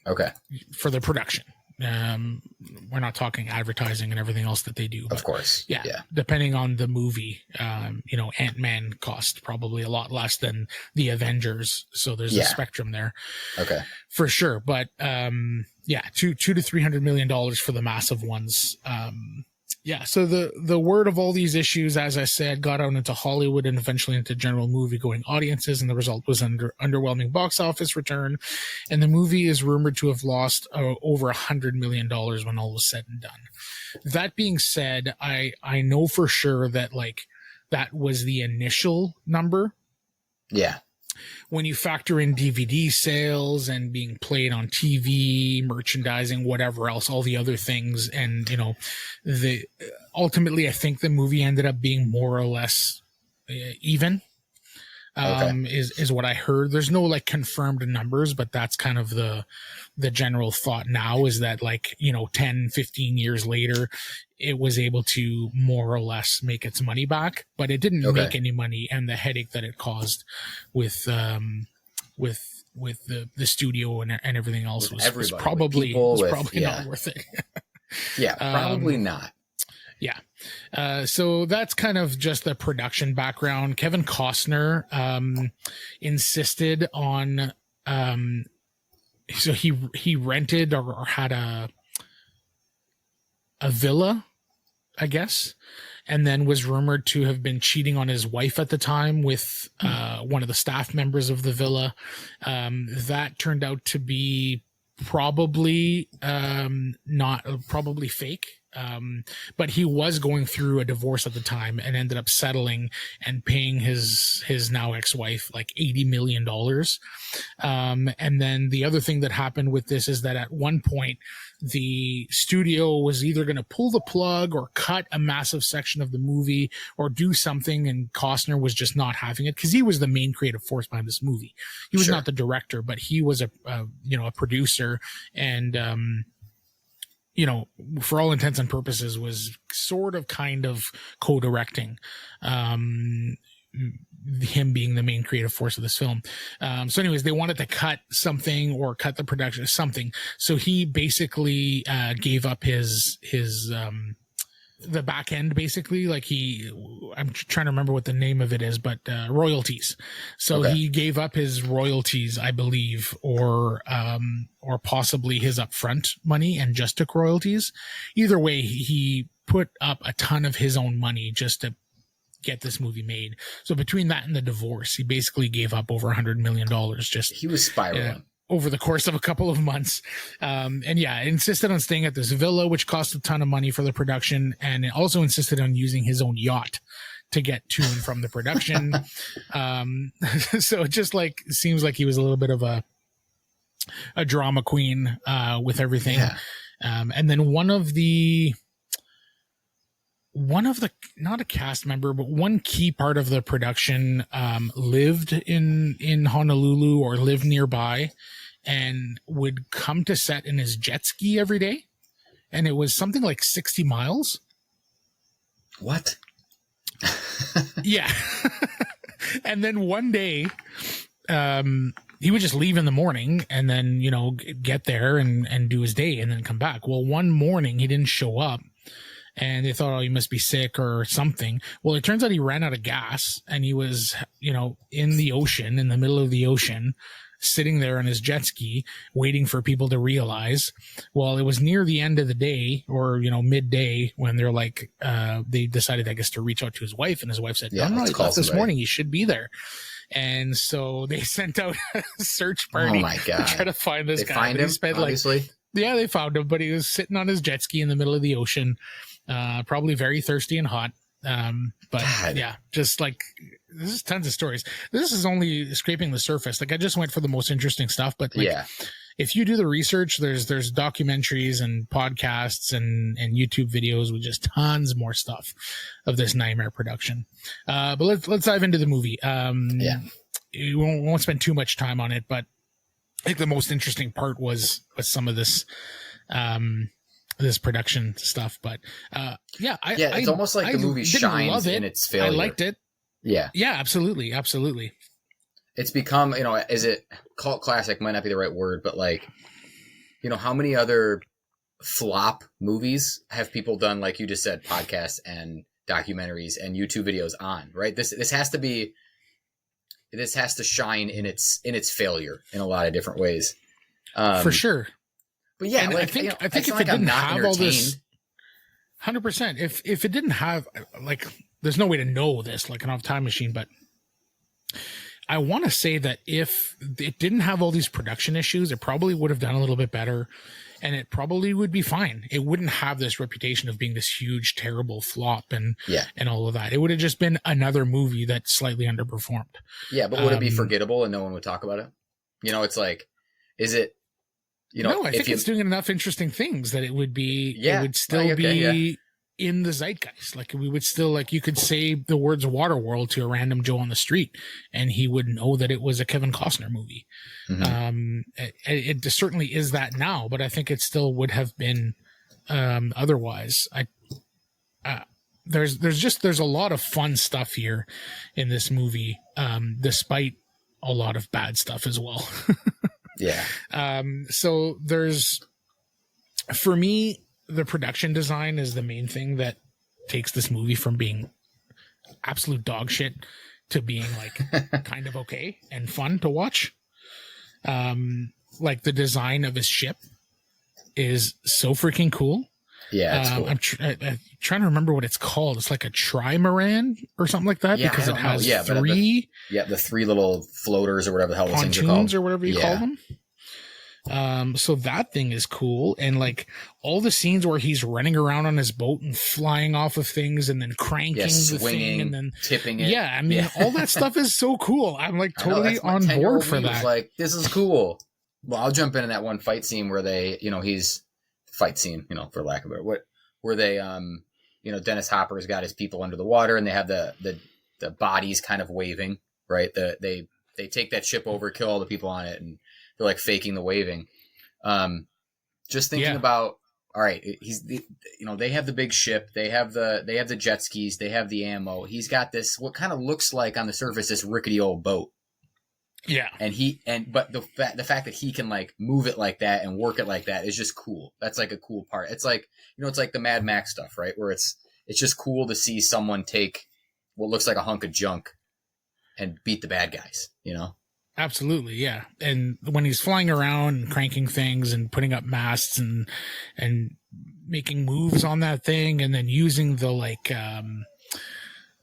Okay. For the production. We're not talking advertising and everything else that they do. Of course. Yeah. Depending on the movie, Ant-Man cost probably a lot less than the Avengers. So there's a spectrum there. Okay. For sure. But, $200 to $300 million for the massive ones. So the word of all these issues, as I said, got out into Hollywood and eventually into general movie-going audiences, and the result was underwhelming box office return. And the movie is rumored to have lost over $100 million when all was said and done. That being said, I know for sure that like that was the initial number. Yeah. When you factor in DVD sales and being played on TV, merchandising, whatever else, all the other things. And, ultimately, I think the movie ended up being more or less even, is what I heard. There's no like confirmed numbers, but that's kind of the general thought now is that 10, 15 years later, it was able to more or less make its money back, but it didn't make any money, and the headache that it caused with the studio and everything else was probably not worth it. Probably not. Yeah. So that's kind of just the production background. Kevin Costner insisted on so he rented or had a villa, I guess, and then was rumored to have been cheating on his wife at the time with one of the staff members of the villa. That turned out to be probably fake. But he was going through a divorce at the time and ended up settling and paying his now ex-wife like $80 million. And then the other thing that happened with this is that at one point the studio was either going to pull the plug or cut a massive section of the movie or do something, and Costner was just not having it because he was the main creative force behind this movie. He was not the director, but he was a producer and, for all intents and purposes was sort of kind of co-directing, him being the main creative force of this film. So anyways, they wanted to cut something or cut the production of something. So he basically, gave up his the back end, basically, I'm trying to remember what the name of it is, but royalties. So he gave up his royalties, I believe, or possibly his upfront money and just took royalties. Either way, he put up a ton of his own money just to get this movie made. So between that and the divorce, he basically gave up over $100 million. He was spiraling. over the course of a couple of months. And yeah, insisted on staying at this villa, which cost a ton of money for the production. And it also insisted on using his own yacht to get to and from the production. So it just like seems like he was a little bit of a drama queen with everything. Yeah. And then one of the not a cast member, but one key part of the production lived in Honolulu or lived nearby and would come to set in his jet ski every day. And it was something like 60 miles. What? Yeah. And then one day, he would just leave in the morning and then, you know, get there and do his day and then come back. Well, one morning he didn't show up and they thought, oh, he must be sick or something. Well, it turns out he ran out of gas and he was, you know, in the ocean, in the middle of the ocean, sitting there on his jet ski, waiting for people to realize. Well, it was near the end of the day or, you know, midday when they're like, they decided, I guess, to reach out to his wife, and his wife said, no, he left this morning. He should be there. And so they sent out a search party Oh my God. to try to find this They guy. find But he him, spent obviously. yeah, they found him, but he was sitting on his jet ski in the middle of the ocean, probably very thirsty and hot. But God. yeah, just like, this is tons of stories. This is only scraping the surface. Like, I just went for the most interesting stuff, but like, Yeah. if you do the research, there's documentaries and podcasts and YouTube videos with just tons more stuff of this nightmare production. But let's dive into the movie. Yeah. We won't spend too much time on it, but I think the most interesting part was some of this, this production stuff. But, It's almost like the movie shines in its failure. I liked it. Yeah. Yeah, absolutely. Absolutely. It's become, you know, is it cult classic might not be the right word, but like, you know, how many other flop movies have people done, like you just said, podcasts and documentaries and YouTube videos on, right? This has to shine in its failure in a lot of different ways. For sure. But yeah, And like, I think you know, if it's it not like I'm didn't not have all this, entertained. 100%. If it didn't have, like, there's no way to know this, like, an off time machine, but I want to say that if it didn't have all these production issues, it probably would have done a little bit better, and it probably would be fine. It wouldn't have this reputation of being this huge, terrible flop and all of that. It would have just been another movie that slightly underperformed. Yeah, but would it be forgettable and no one would talk about it? You know, it's like, is it, you know, no, I think it's doing enough interesting things that it would be, it would still be in the zeitgeist. Like, we would still, like, you could say the words Waterworld to a random Joe on the street and he would know that it was a Kevin Costner movie. Mm-hmm. It certainly is that now, but I think it still would have been, otherwise. There's a lot of fun stuff here in this movie, despite a lot of bad stuff as well. Yeah. So for me, the production design is the main thing that takes this movie from being absolute dog shit to being like kind of okay and fun to watch. Like, the design of his ship is so freaking cool. Yeah, it's cool. I'm trying to remember what it's called. It's like a trimaran or something like that, because it has three. The three little floaters or whatever the hell those things are called. Pontoons or whatever you call them. So that thing is cool. And like, all the scenes where he's running around on his boat and flying off of things and then cranking the thing and then tipping it. Yeah. I mean, all that stuff is so cool. I'm like totally on board for that. Like, this is cool. Well, I'll jump into that one fight scene where they, you know, fight scene, you know, for lack of a better, where they, you know, Dennis Hopper's got his people under the water and they have the bodies kind of waving, right? They take that ship over, kill all the people on it, and they're like faking the waving. Just thinking about, all right, you know, they have the big ship, they have the jet skis, they have the ammo. He's got this, what kind of looks like on the surface, this rickety old boat. Yeah. But the fact that he can like move it like that and work it like that is just cool. That's like a cool part. It's like, you know, it's like the Mad Max stuff, right? Where it's just cool to see someone take what looks like a hunk of junk and beat the bad guys, you know? Absolutely. Yeah. And when he's flying around and cranking things and putting up masts and making moves on that thing and then using the like,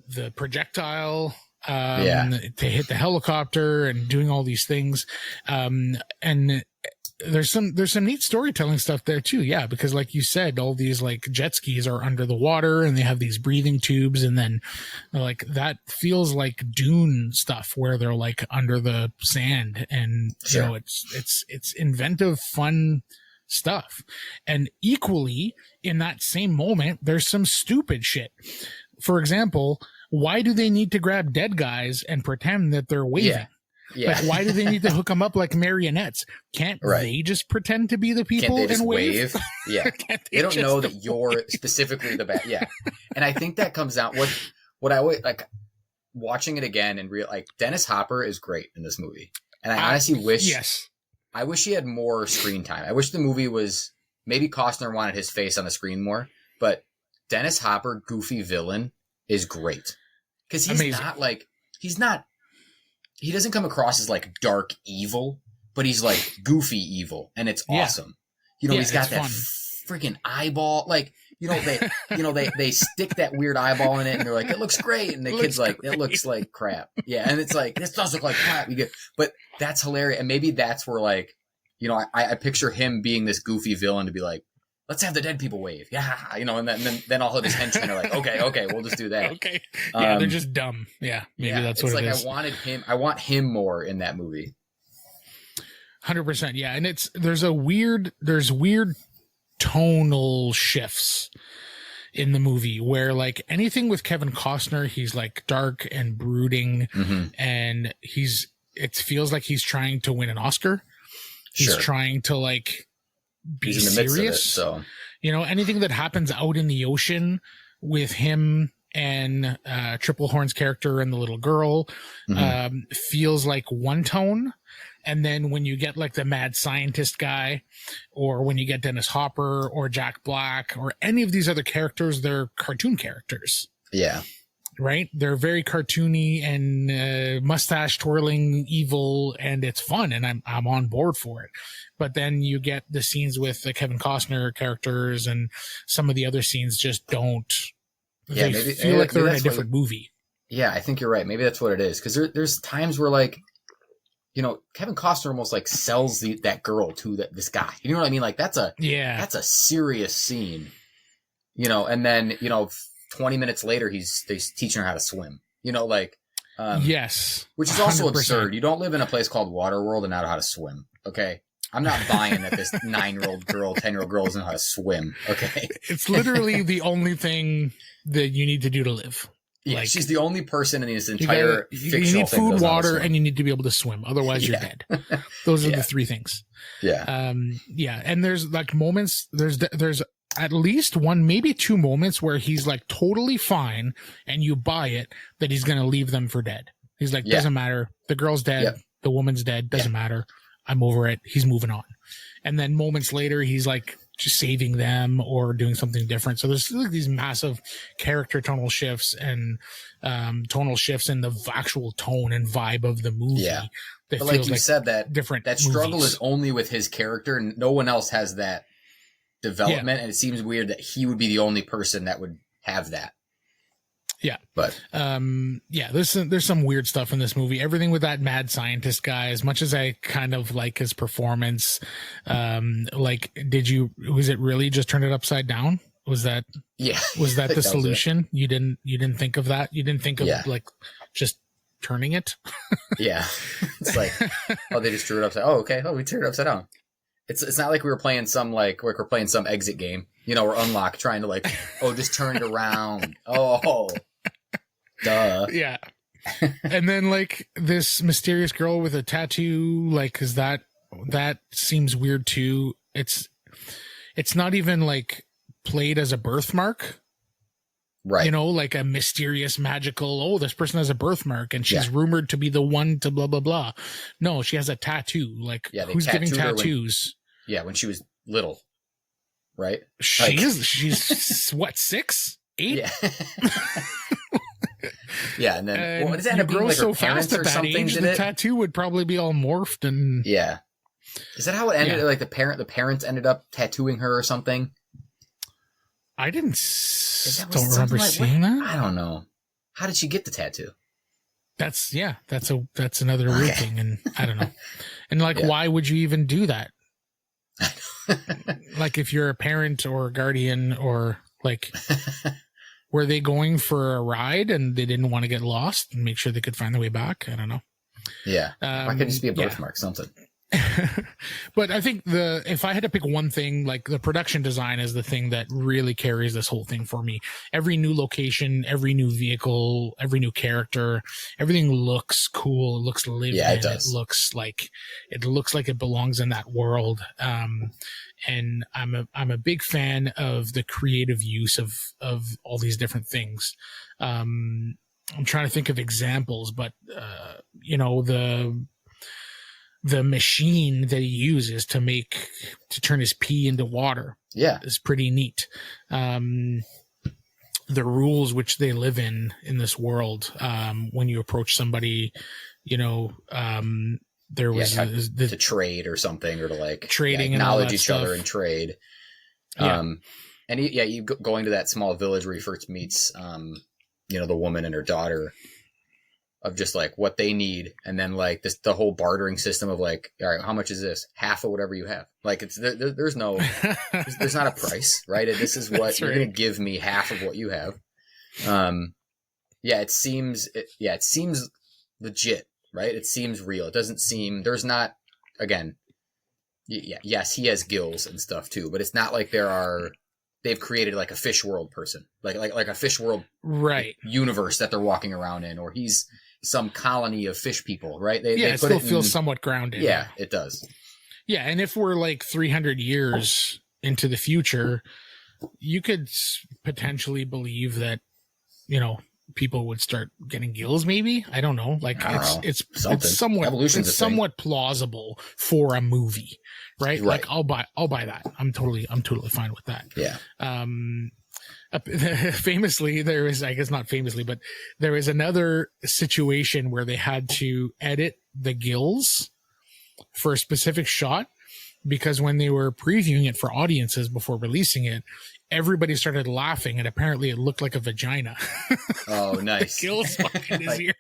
the projectile, to hit the helicopter and doing all these things. And there's some neat storytelling stuff there too. Yeah. Because like you said, all these like jet skis are under the water and they have these breathing tubes. And then like that feels like Dune stuff where they're like under the sand and, you know, it's inventive, fun stuff. And equally in that same moment, there's some stupid shit. For example, why do they need to grab dead guys and pretend that they're waving? Yeah. Like, why do they need to hook them up like marionettes? Can't they just pretend to be the people and wave? Yeah. They don't know that you're specifically the bad. Yeah. And I think that comes out what I always like watching it again and like Dennis Hopper is great in this movie. And I honestly wish, I wish he had more screen time. I wish the movie was, maybe Costner wanted his face on the screen more, but Dennis Hopper, goofy villain, is great. Because he doesn't come across as like dark evil, but he's like goofy evil, and it's awesome. You know, he's got that freaking eyeball. Like, you know, they stick that weird eyeball in it, and they're like, it looks great, and the kid's like, it looks like crap. Yeah, and it's like, this does look like crap. But that's hilarious, and maybe that's where like, you know, I picture him being this goofy villain to be like, let's have the dead people wave. Yeah. You know, and then all of his henchmen are like, okay, we'll just do that. Okay. Yeah, they're just dumb. Yeah. Maybe that's what it is. I want him more in that movie. 100%. Yeah. And there's weird tonal shifts in the movie where like anything with Kevin Costner, he's like dark and brooding and it feels like he's trying to win an Oscar. He's trying to like, be he's in the serious. Midst of it, so you know, anything that happens out in the ocean with him and Triple Horn's character and the little girl feels like one tone. And then when you get like the mad scientist guy, or when you get Dennis Hopper or Jack Black or any of these other characters, they're cartoon characters. Yeah. Right? They're very cartoony and mustache twirling evil, and it's fun, and I'm on board for it. But then you get the scenes with the Kevin Costner characters, and some of the other scenes just don't. Yeah, they feel like they're in a different movie. Yeah, I think you're right. Maybe that's what it is. Because there's times where like, you know, Kevin Costner almost like sells that girl to this guy. You know what I mean? Like that's a serious scene. You know, and then you know. 20 minutes later, he's teaching her how to swim. You know, like, yes, which is also 100%. absurd. You don't live in a place called Waterworld and not know how to swim. Okay, I'm not buying that this 9-year-old girl, 10-year-old girl doesn't know how to swim. Okay, it's literally the only thing that you need to do to live. Yeah, like, she's the only person in this entire fictional you need thing food, water, and you need to be able to swim. Otherwise, you're dead. Those are the three things. Yeah. Yeah, and there's like moments. There's at least one, maybe two moments where he's like totally fine and you buy it that he's going to leave them for dead. He's like, doesn't matter. The girl's dead. The woman's dead. Doesn't matter. I'm over it. He's moving on. And then moments later, he's like just saving them or doing something different. So there's like these massive character tonal shifts and tonal shifts in the actual tone and vibe of the movie. Yeah. But like you said, that struggle is only with his character and no one else has that development, and it seems weird that he would be the only person that would have that. Yeah. But there's some weird stuff in this movie. Everything with that mad scientist guy, as much as I kind of like his performance, like was it really just turn it upside down? Was that the solution? You didn't think of that? You didn't think of like just turning it? Yeah. It's like, they just drew it upside. Oh, okay. Oh, we turned it upside down. It's not like we were playing some we're playing some exit game, you know, or unlock trying to like, just turn it around. Oh, duh. Yeah. And then like this mysterious girl with a tattoo, like, is that seems weird too. It's not even like played as a birthmark. Right. You know, like a mysterious, magical, this person has a birthmark and she's rumored to be the one to blah, blah, blah. No, she has a tattoo. Like, who's giving tattoos? When she was little. Right? She's what, 6? 8? Yeah. Yeah, and then what does that you grow like so fast at that age, the tattoo would probably be all morphed and yeah. Is that how it ended? Like the parents ended up tattooing her or something? I don't remember seeing that. I don't know. How did she get the tattoo? That's another weird thing. And I don't know. And like, why would you even do that? Like if you're a parent or a guardian or like, were they going for a ride and they didn't want to get lost and make sure they could find their way back? I don't know. Yeah. Why couldn't it just be a birthmark, something? But I think if I had to pick one thing, like the production design is the thing that really carries this whole thing for me. Every new location, every new vehicle, every new character, everything looks cool. It looks lived in. It does. It looks like it belongs in that world. And I'm a big fan of the creative use of all these different things. I'm trying to think of examples, but the machine that he uses to turn his pee into water is pretty neat. The rules which they live in this world, when you approach somebody, there was to trade or something, or to like trading, acknowledge and each other and trade. You going to that small village where he first meets, the woman and her daughter, of just like what they need, and then like the whole bartering system of like, all right, how much is this? Half of whatever you have. Like there's not a price, right? This is what you're going to give me, half of what you have. It seems legit, right? It seems real. It doesn't seem, there's not, again, yes, he has gills and stuff too, but it's not like they've created like a fish world person, like a fish world universe that they're walking around in, or he's some colony of fish people, right? It still feels somewhat grounded. Yeah, it does. Yeah, and if we're like 300 years into the future, you could potentially believe that, people would start getting gills. Maybe, I don't know. Like it's somewhat plausible for a movie, right? Like I'll buy that. I'm totally fine with that. Yeah. Famously, there was another situation where they had to edit the gills for a specific shot, because when they were previewing it for audiences before releasing it, everybody started laughing, and apparently it looked like a vagina. Oh, nice. The gills in his ear.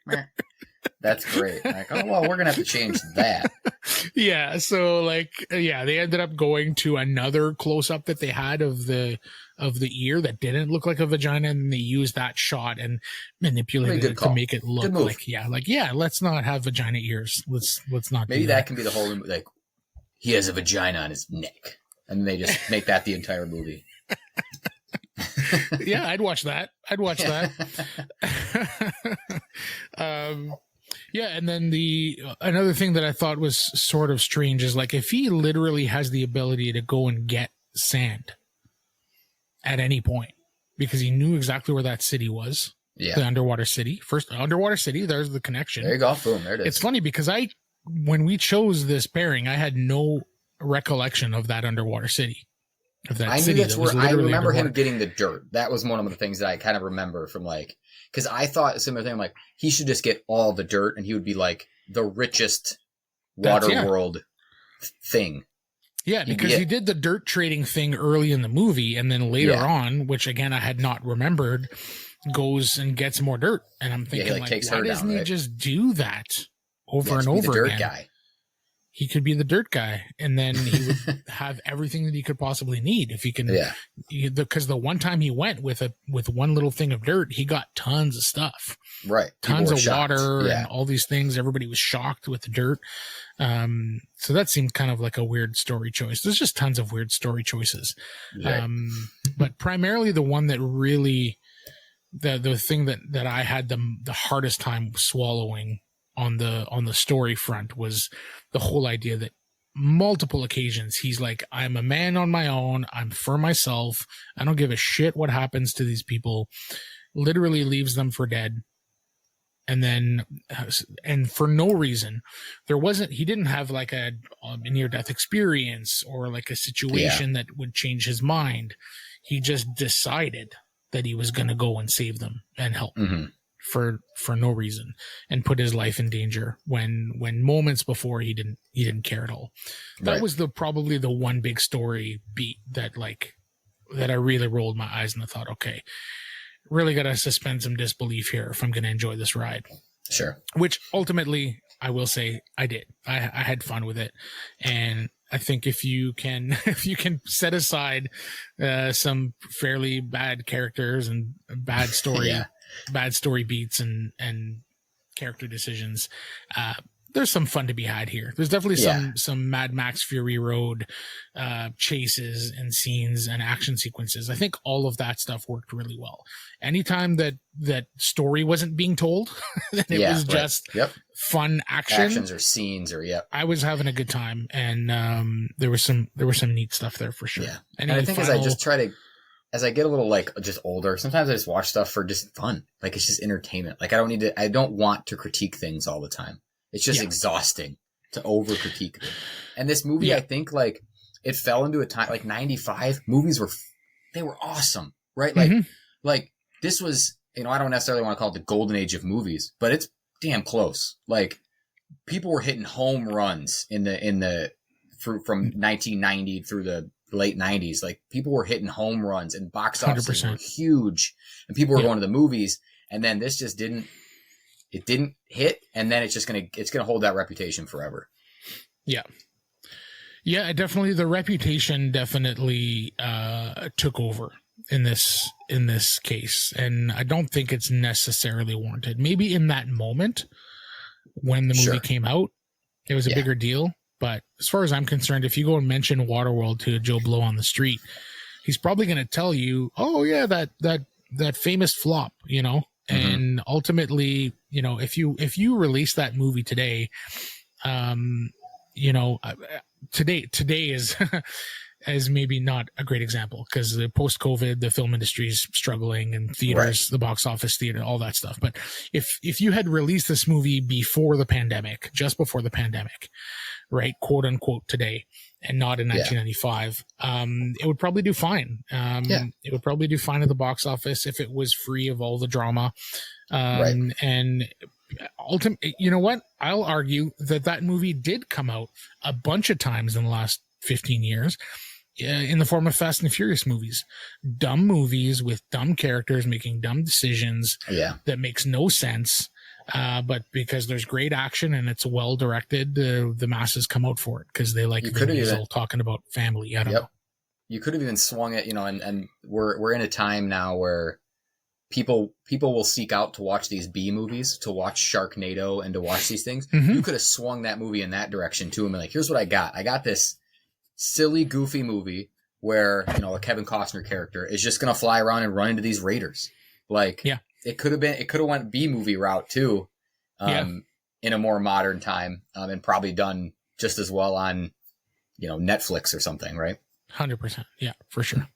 That's great. Like, oh, well, we're going to have to change that. Yeah. So they ended up going to another close up that they had of the ear that didn't look like a vagina, and they used that shot and manipulated it to make it look like, let's not have vagina ears. Let's not. Maybe that can be the whole, like, he has a vagina on his neck, and they just make that the entire movie. Yeah, I'd watch that. And then another thing that I thought was sort of strange is, like, if he literally has the ability to go and get sand at any point, because he knew exactly where that city was, the underwater city. First underwater city, there's the connection. There you go, boom, there it is. It's funny because when we chose this pairing, I had no recollection of that underwater city. I knew that's where I remember him getting the dirt. That was one of the things that I kind of remember from, like, because I thought a similar thing. I'm like, he should just get all the dirt, and he would be like the richest Waterworld thing. Yeah, because he did the dirt trading thing early in the movie, and then later on, which again I had not remembered, goes and gets more dirt, and I'm thinking, why doesn't he just do that over and over again? Guy. He could be the dirt guy, and then he would have everything that he could possibly need if he can. Yeah. Because the one time he went with one little thing of dirt, he got tons of stuff. Right. Tons of water and all these things. Everybody was shocked with the dirt. So that seemed kind of like a weird story choice. There's just tons of weird story choices. Right. But primarily the one that really, the thing that I had the hardest time swallowing on the story front was the whole idea that multiple occasions he's like, I'm a man on my own, I'm for myself, I don't give a shit what happens to these people, literally leaves them for dead, and for no reason. He didn't have like a near-death experience or like a situation that would change his mind. He just decided that he was going to go and save them and help. For no reason, and put his life in danger when moments before he didn't care at all. That was probably the one big story beat that I really rolled my eyes and I thought, okay, really got to suspend some disbelief here if I'm going to enjoy this ride. Sure. Which ultimately, I will say, I did. I had fun with it, and I think if you can set aside some fairly bad characters and bad story, bad story beats and character decisions, there's some fun to be had here. There's definitely some Mad Max Fury Road chases and scenes and action sequences. I think all of that stuff worked really well. Anytime that story wasn't being told, it was just fun actions or scenes or I was having a good time, and there was some neat stuff there for sure. Yeah, and I think as I get a little like just older, sometimes I just watch stuff for just fun. Like it's just entertainment. Like I don't want to critique things all the time. It's just exhausting to over critique them. And this movie, I think like it fell into a time like 95 movies they were awesome, right? Like, like this was, I don't necessarily want to call it the golden age of movies, but it's damn close. Like people were hitting home runs from 1990 through the late 90s. Like people were hitting home runs and box offices were huge and people were going to the movies. And then this just didn't hit, and then it's gonna hold that reputation forever. Yeah, definitely. The reputation definitely took over in this case, and I don't think it's necessarily warranted. Maybe in that moment when the movie came out, it was a bigger deal. But as far as I'm concerned, if you go and mention Waterworld to Joe Blow on the street, he's probably going to tell you, "Oh yeah, that famous flop," And ultimately, if you release that movie today, today is is maybe not a great example because the post-COVID, the film industry is struggling and theaters, the box office, theater, all that stuff. But if you had released this movie before the pandemic, just before the pandemic, right, quote unquote today, and not in 1995, it would probably do fine. It would probably do fine at the box office if it was free of all the drama. And ultimately, you know what? I'll argue that movie did come out a bunch of times in the last 15 years in the form of Fast and Furious movies. Dumb movies with dumb characters making dumb decisions that makes no sense. But because there's great action and it's well directed, the masses come out for it because they like Vin Diesel talking about family. I don't know. You could have even swung it, and we're in a time now where people will seek out to watch these B movies, to watch Sharknado and to watch these things. You could have swung that movie in that direction too and been like, here's what I got. I got this silly, goofy movie where, a Kevin Costner character is just going to fly around and run into these raiders. Like, it could have went B movie route too, in a more modern time, and probably done just as well on, Netflix or something, right? 100%. Yeah, for sure.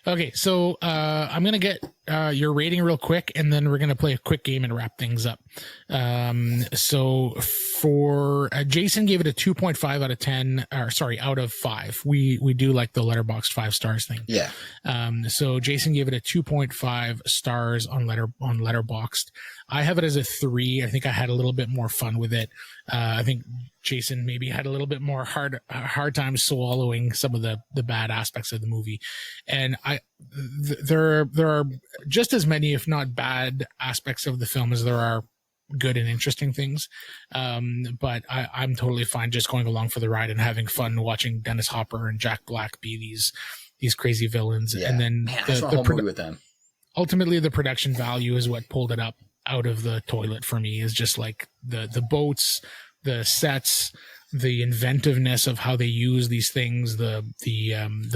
Okay, so I'm going to get your rating real quick, and then we're going to play a quick game and wrap things up. So for Jason gave it a 2.5 out of 10, or sorry, out of 5. We do like the Letterboxd 5 stars thing. Yeah. So Jason gave it a 2.5 stars on Letterboxd. I have it as a 3. I think I had a little bit more fun with it. I think Jason maybe had a little bit more hard time swallowing some of the bad aspects of the movie. And there are just as many, if not bad aspects of the film as there are good and interesting things. But I'm totally fine just going along for the ride and having fun watching Dennis Hopper and Jack Black be these crazy villains. And then with them. Ultimately the production value is what pulled it up out of the toilet for me, is just like the boats, the sets, the inventiveness of how they use these things, the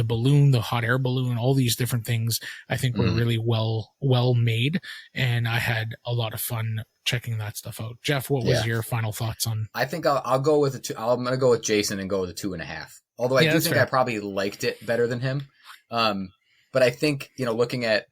balloon, the hot air balloon, all these different things I think were really well made. And I had a lot of fun checking that stuff out. Jeff, what was your final thoughts on? I think I'll go with I'm going to go with Jason and go with a 2.5. Although I do think I probably liked it better than him. But I think, looking at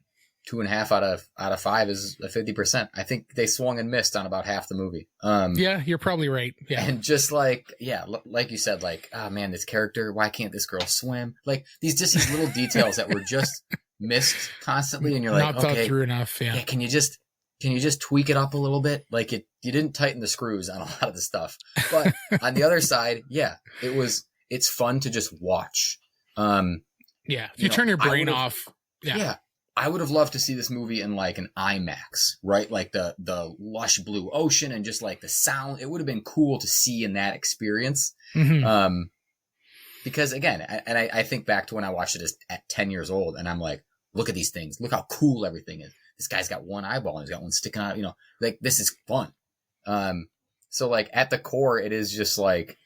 2.5 out of 5 is a 50%. I think they swung and missed on about half the movie. Yeah, you're probably right. Yeah. And just like you said, like, oh man, this character, why can't this girl swim? Like these little details that were just missed constantly. And you're like, not thought through enough. Yeah. Can you just tweak it up a little bit? Like you didn't tighten the screws on a lot of the stuff, but on the other side, it's fun to just watch. If you turn your brain off. Yeah. I would have loved to see this movie in like an IMAX, right? Like the lush blue ocean and just like the sound. It would have been cool to see in that experience. Mm-hmm. Because again, I think back to when I watched it at 10 years old, and I'm like, look at these things. Look how cool everything is. This guy's got one eyeball and he's got one sticking out. You know, like this is fun. So like at the core, it is just like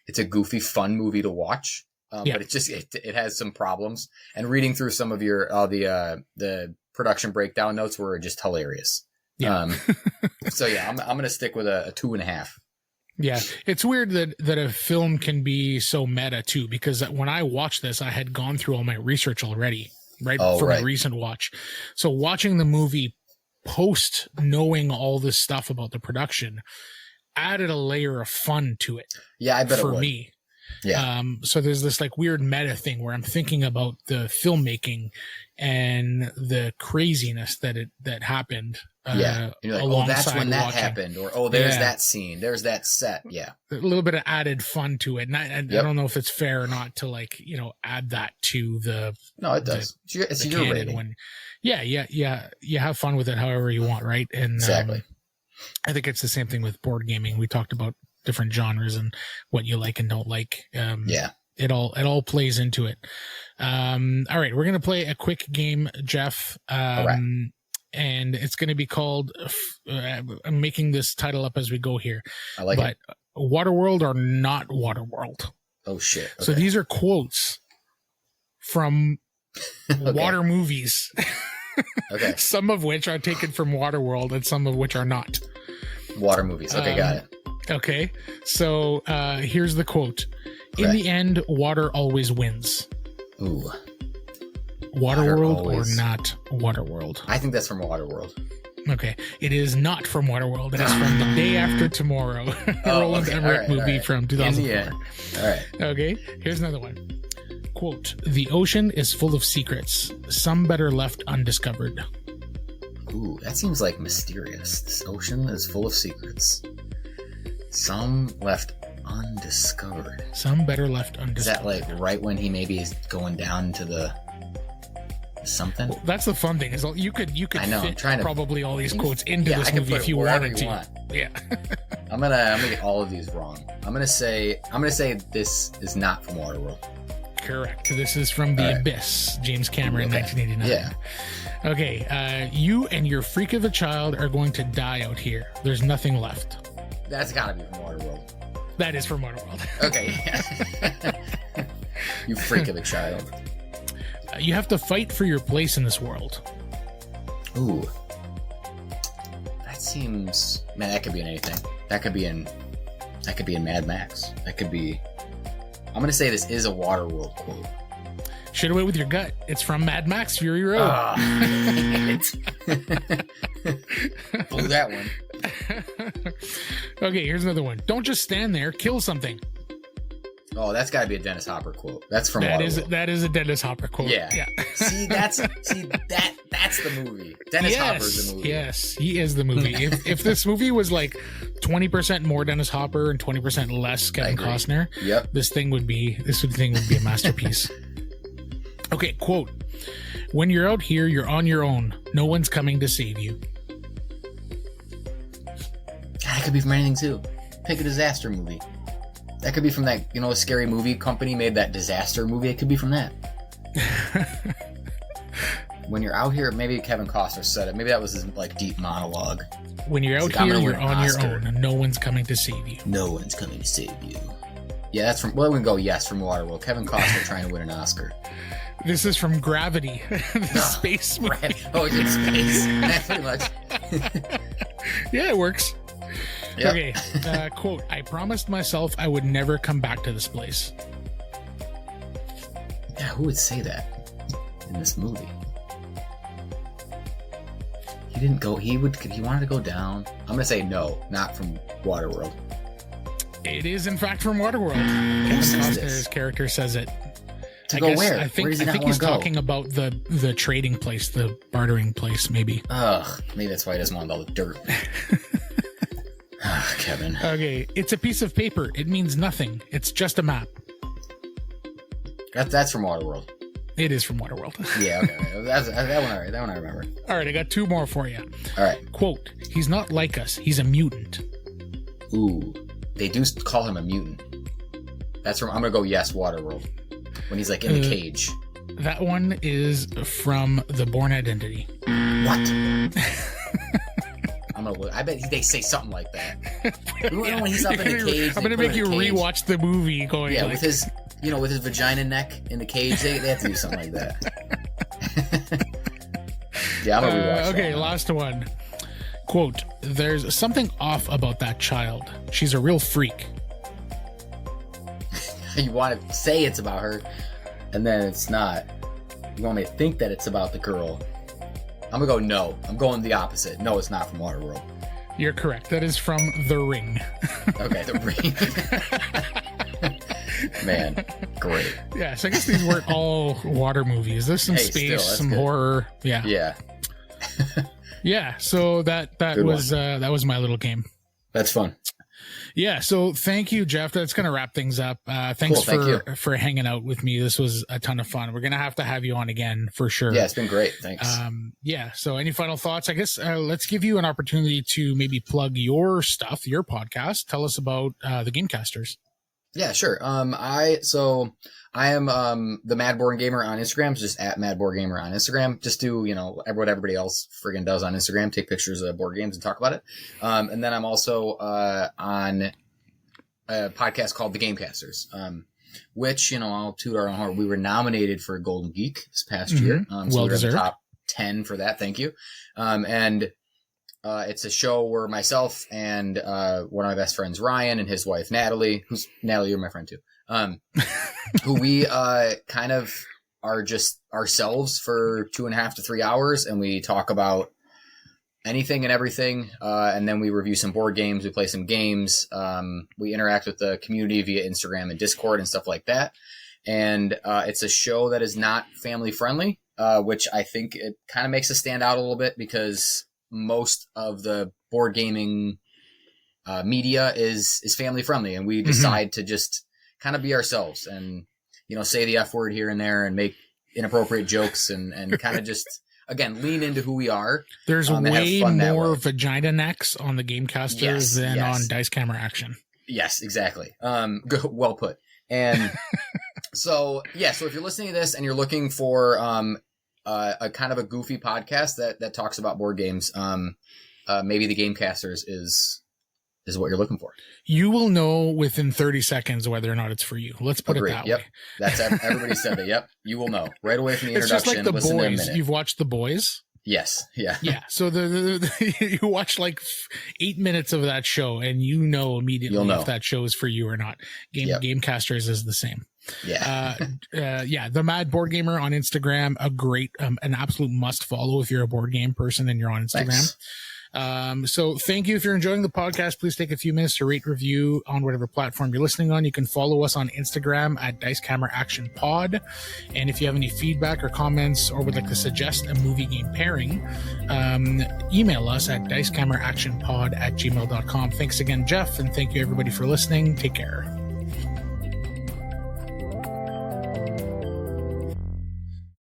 it's a goofy, fun movie to watch. But it has some problems. And reading through some of the production breakdown notes were just hilarious. Yeah. So yeah, I'm going to stick with a 2.5. Yeah, it's weird that a film can be so meta too, because when I watched this, I had gone through all my research already, right? My recent watch. So watching the movie post knowing all this stuff about the production added a layer of fun to it. Yeah, I bet for it would. me. Yeah. So there's this like weird meta thing where I'm thinking about the filmmaking and the craziness that happened. Yeah. You're like, oh, that's when that watching. Happened. Or, oh, there's that scene. There's that set. Yeah. A little bit of added fun to it. And I don't know if it's fair or not to like, add that to the. No, it does. It's your rating. You have fun with it however you want. Right. And exactly. I think it's the same thing with board gaming. We talked about different genres and what you like and don't like. It all plays into it. All right, we're gonna play a quick game, Jeff. All right. And it's gonna be called. I'm making this title up as we go here. I like it. But Waterworld or not Waterworld? Oh shit! Okay. So these are quotes from water movies. Okay. Some of which are taken from Waterworld and some of which are not. Water movies. Okay, got it. Okay, so here's the quote. In the end, water always wins. Ooh. Waterworld or not Waterworld? I think that's from Waterworld. Okay, it is not from Waterworld. It is from The Day After Tomorrow. Roland Emmerich movie from 2004. All right. Okay, here's another one. Quote, the ocean is full of secrets, some better left undiscovered. Ooh, that seems like mysterious. This ocean is full of secrets. Some left undiscovered. Some better left undiscovered. Is that like right when he maybe is going down to the something? Well, that's the fun thing is you could fit probably all these quotes into this movie if you wanted to. Yeah. I'm gonna get all of these wrong. I'm gonna say this is not from Waterworld. Correct. This is from The Abyss, James Cameron, 1989. Yeah. Okay. You and your freak of a child are going to die out here. There's nothing left. That's gotta be from Waterworld. That is from Waterworld. Okay. You freak of a child. You have to fight for your place in this world. Ooh. That seems... Man, that could be in anything. That could be in Mad Max. That could be... I'm going to say this is a Waterworld quote. Should have went with your gut. It's from Mad Max Fury Road. Blew that one. Okay, here's another one. Don't just stand there. Kill something. Oh, that's got to be a Dennis Hopper quote. That's from Waterworld. That is a Dennis Hopper quote. Yeah. See, that's the movie. Dennis Hopper's the movie. Yes, he is the movie. If this movie was like 20% more Dennis Hopper and 20% less Kevin Costner, this thing would be a masterpiece. Okay, quote. When you're out here, you're on your own. No one's coming to save you. That could be from anything too. Pick a disaster movie. That could be from that, a scary movie company made that disaster movie. It could be from that. When you're out here, maybe Kevin Costner said it. Maybe that was his deep monologue. When you're out here, you're on your own, and no one's coming to save you. No one's coming to save you. Yeah, that's from. Well, we can go from Waterworld. Kevin Costner trying to win an Oscar. This is from Gravity, the space movie. Oh, it's in space. Pretty much. Yeah, it works. Yep. Okay, quote, I promised myself I would never come back to this place. Yeah, who would say that in this movie? He didn't go, he wanted to go down. I'm going to say no, not from Waterworld. It is, in fact, from Waterworld. Who says this? His character says it. To go where? I think, Where does he not he's go? talking about the trading place, the bartering place, maybe. Ugh, maybe that's why he doesn't want all the dirt. Kevin. Okay, it's a piece of paper. It means nothing. It's just a map. That's from Waterworld. It is from Waterworld. Yeah, okay. That one, all right. That one I remember. All right, I got 2 more for you. All right. Quote, he's not like us. He's a mutant. Ooh, they do call him a mutant. That's from, I'm going to go yes, Waterworld. When he's like in the cage. That one is from The Bourne Identity. What? I'm gonna look. I bet they say something like that. Yeah, when he's up in the cage. I'm gonna make you rewatch the movie. Going, yeah, like, with his, with his vagina neck in the cage. They have to do something like that. Yeah, I'm gonna rewatch. Okay, that. Last one. Quote: there's something off about that child. She's a real freak. You want to say it's about her, and then it's not. You want me to think that it's about the girl. I'm gonna go no. I'm going the opposite. No, it's not from Waterworld. You're correct. That is from The Ring. Okay, The Ring. Man, great. Yeah, so I guess these weren't all water movies. There's some space, some good. Horror. Yeah. Yeah. Yeah, so that was my little game. That's fun. Yeah, so thank you, Jeff. That's going to wrap things up. Thanks for hanging out with me. This was a ton of fun. We're going to have you on again for sure. Yeah, it's been great. Thanks. Yeah, so any final thoughts? I guess let's give you an opportunity to maybe plug your stuff, your podcast. Tell us about the Gamecasters. Yeah, sure. I am the Mad Board Gamer on Instagram, so just at Mad Board Gamer on Instagram. Just do, what everybody else friggin' does on Instagram, take pictures of board games and talk about it. And then I'm also on a podcast called The Gamecasters, which, I'll toot our own horn. We were nominated for a Golden Geek this past year. So well we were in deserved. the top 10 for that. Thank you. It's a show where myself and one of my best friends, Ryan, and his wife, Natalie, Natalie, you're my friend too, who we kind of are just ourselves for 2.5 to 3 hours, and we talk about anything and everything, and then we review some board games, we play some games, we interact with the community via Instagram and Discord and stuff like that, and it's a show that is not family friendly, which I think it kind of makes us stand out a little bit, because most of the board gaming media is family friendly, and we decide to just kind of be ourselves and, say the F word here and there and make inappropriate jokes and kind of just, again, lean into who we are. There's way more vagina necks on the Gamecasters than on Dice Camera Action. Yes, exactly. Well put. And so if you're listening to this and you're looking for a kind of a goofy podcast that talks about board games, maybe the Gamecasters is what you're looking for. You will know within 30 seconds whether or not it's for you. Let's put it that way. That's everybody said that. Yep, you will know right away from the introduction. It's just like The Boys. You've watched The Boys? Yes. Yeah. Yeah. So you watch like 8 minutes of that show, and you know immediately if that show is for you or not. Gamecasters is the same. Yeah. The Mad Board Gamer on Instagram, a great, an absolute must follow if you're a board game person and you're on Instagram. Thanks. So thank you. If you're enjoying the podcast, please take a few minutes to rate, review on whatever platform you're listening on. You can follow us on Instagram at Dice Camera Action Pod. And if you have any feedback or comments or would like to suggest a movie game pairing, email us at dicecameraactionpod@gmail.com. Thanks again, Jeff. And thank you everybody for listening. Take care.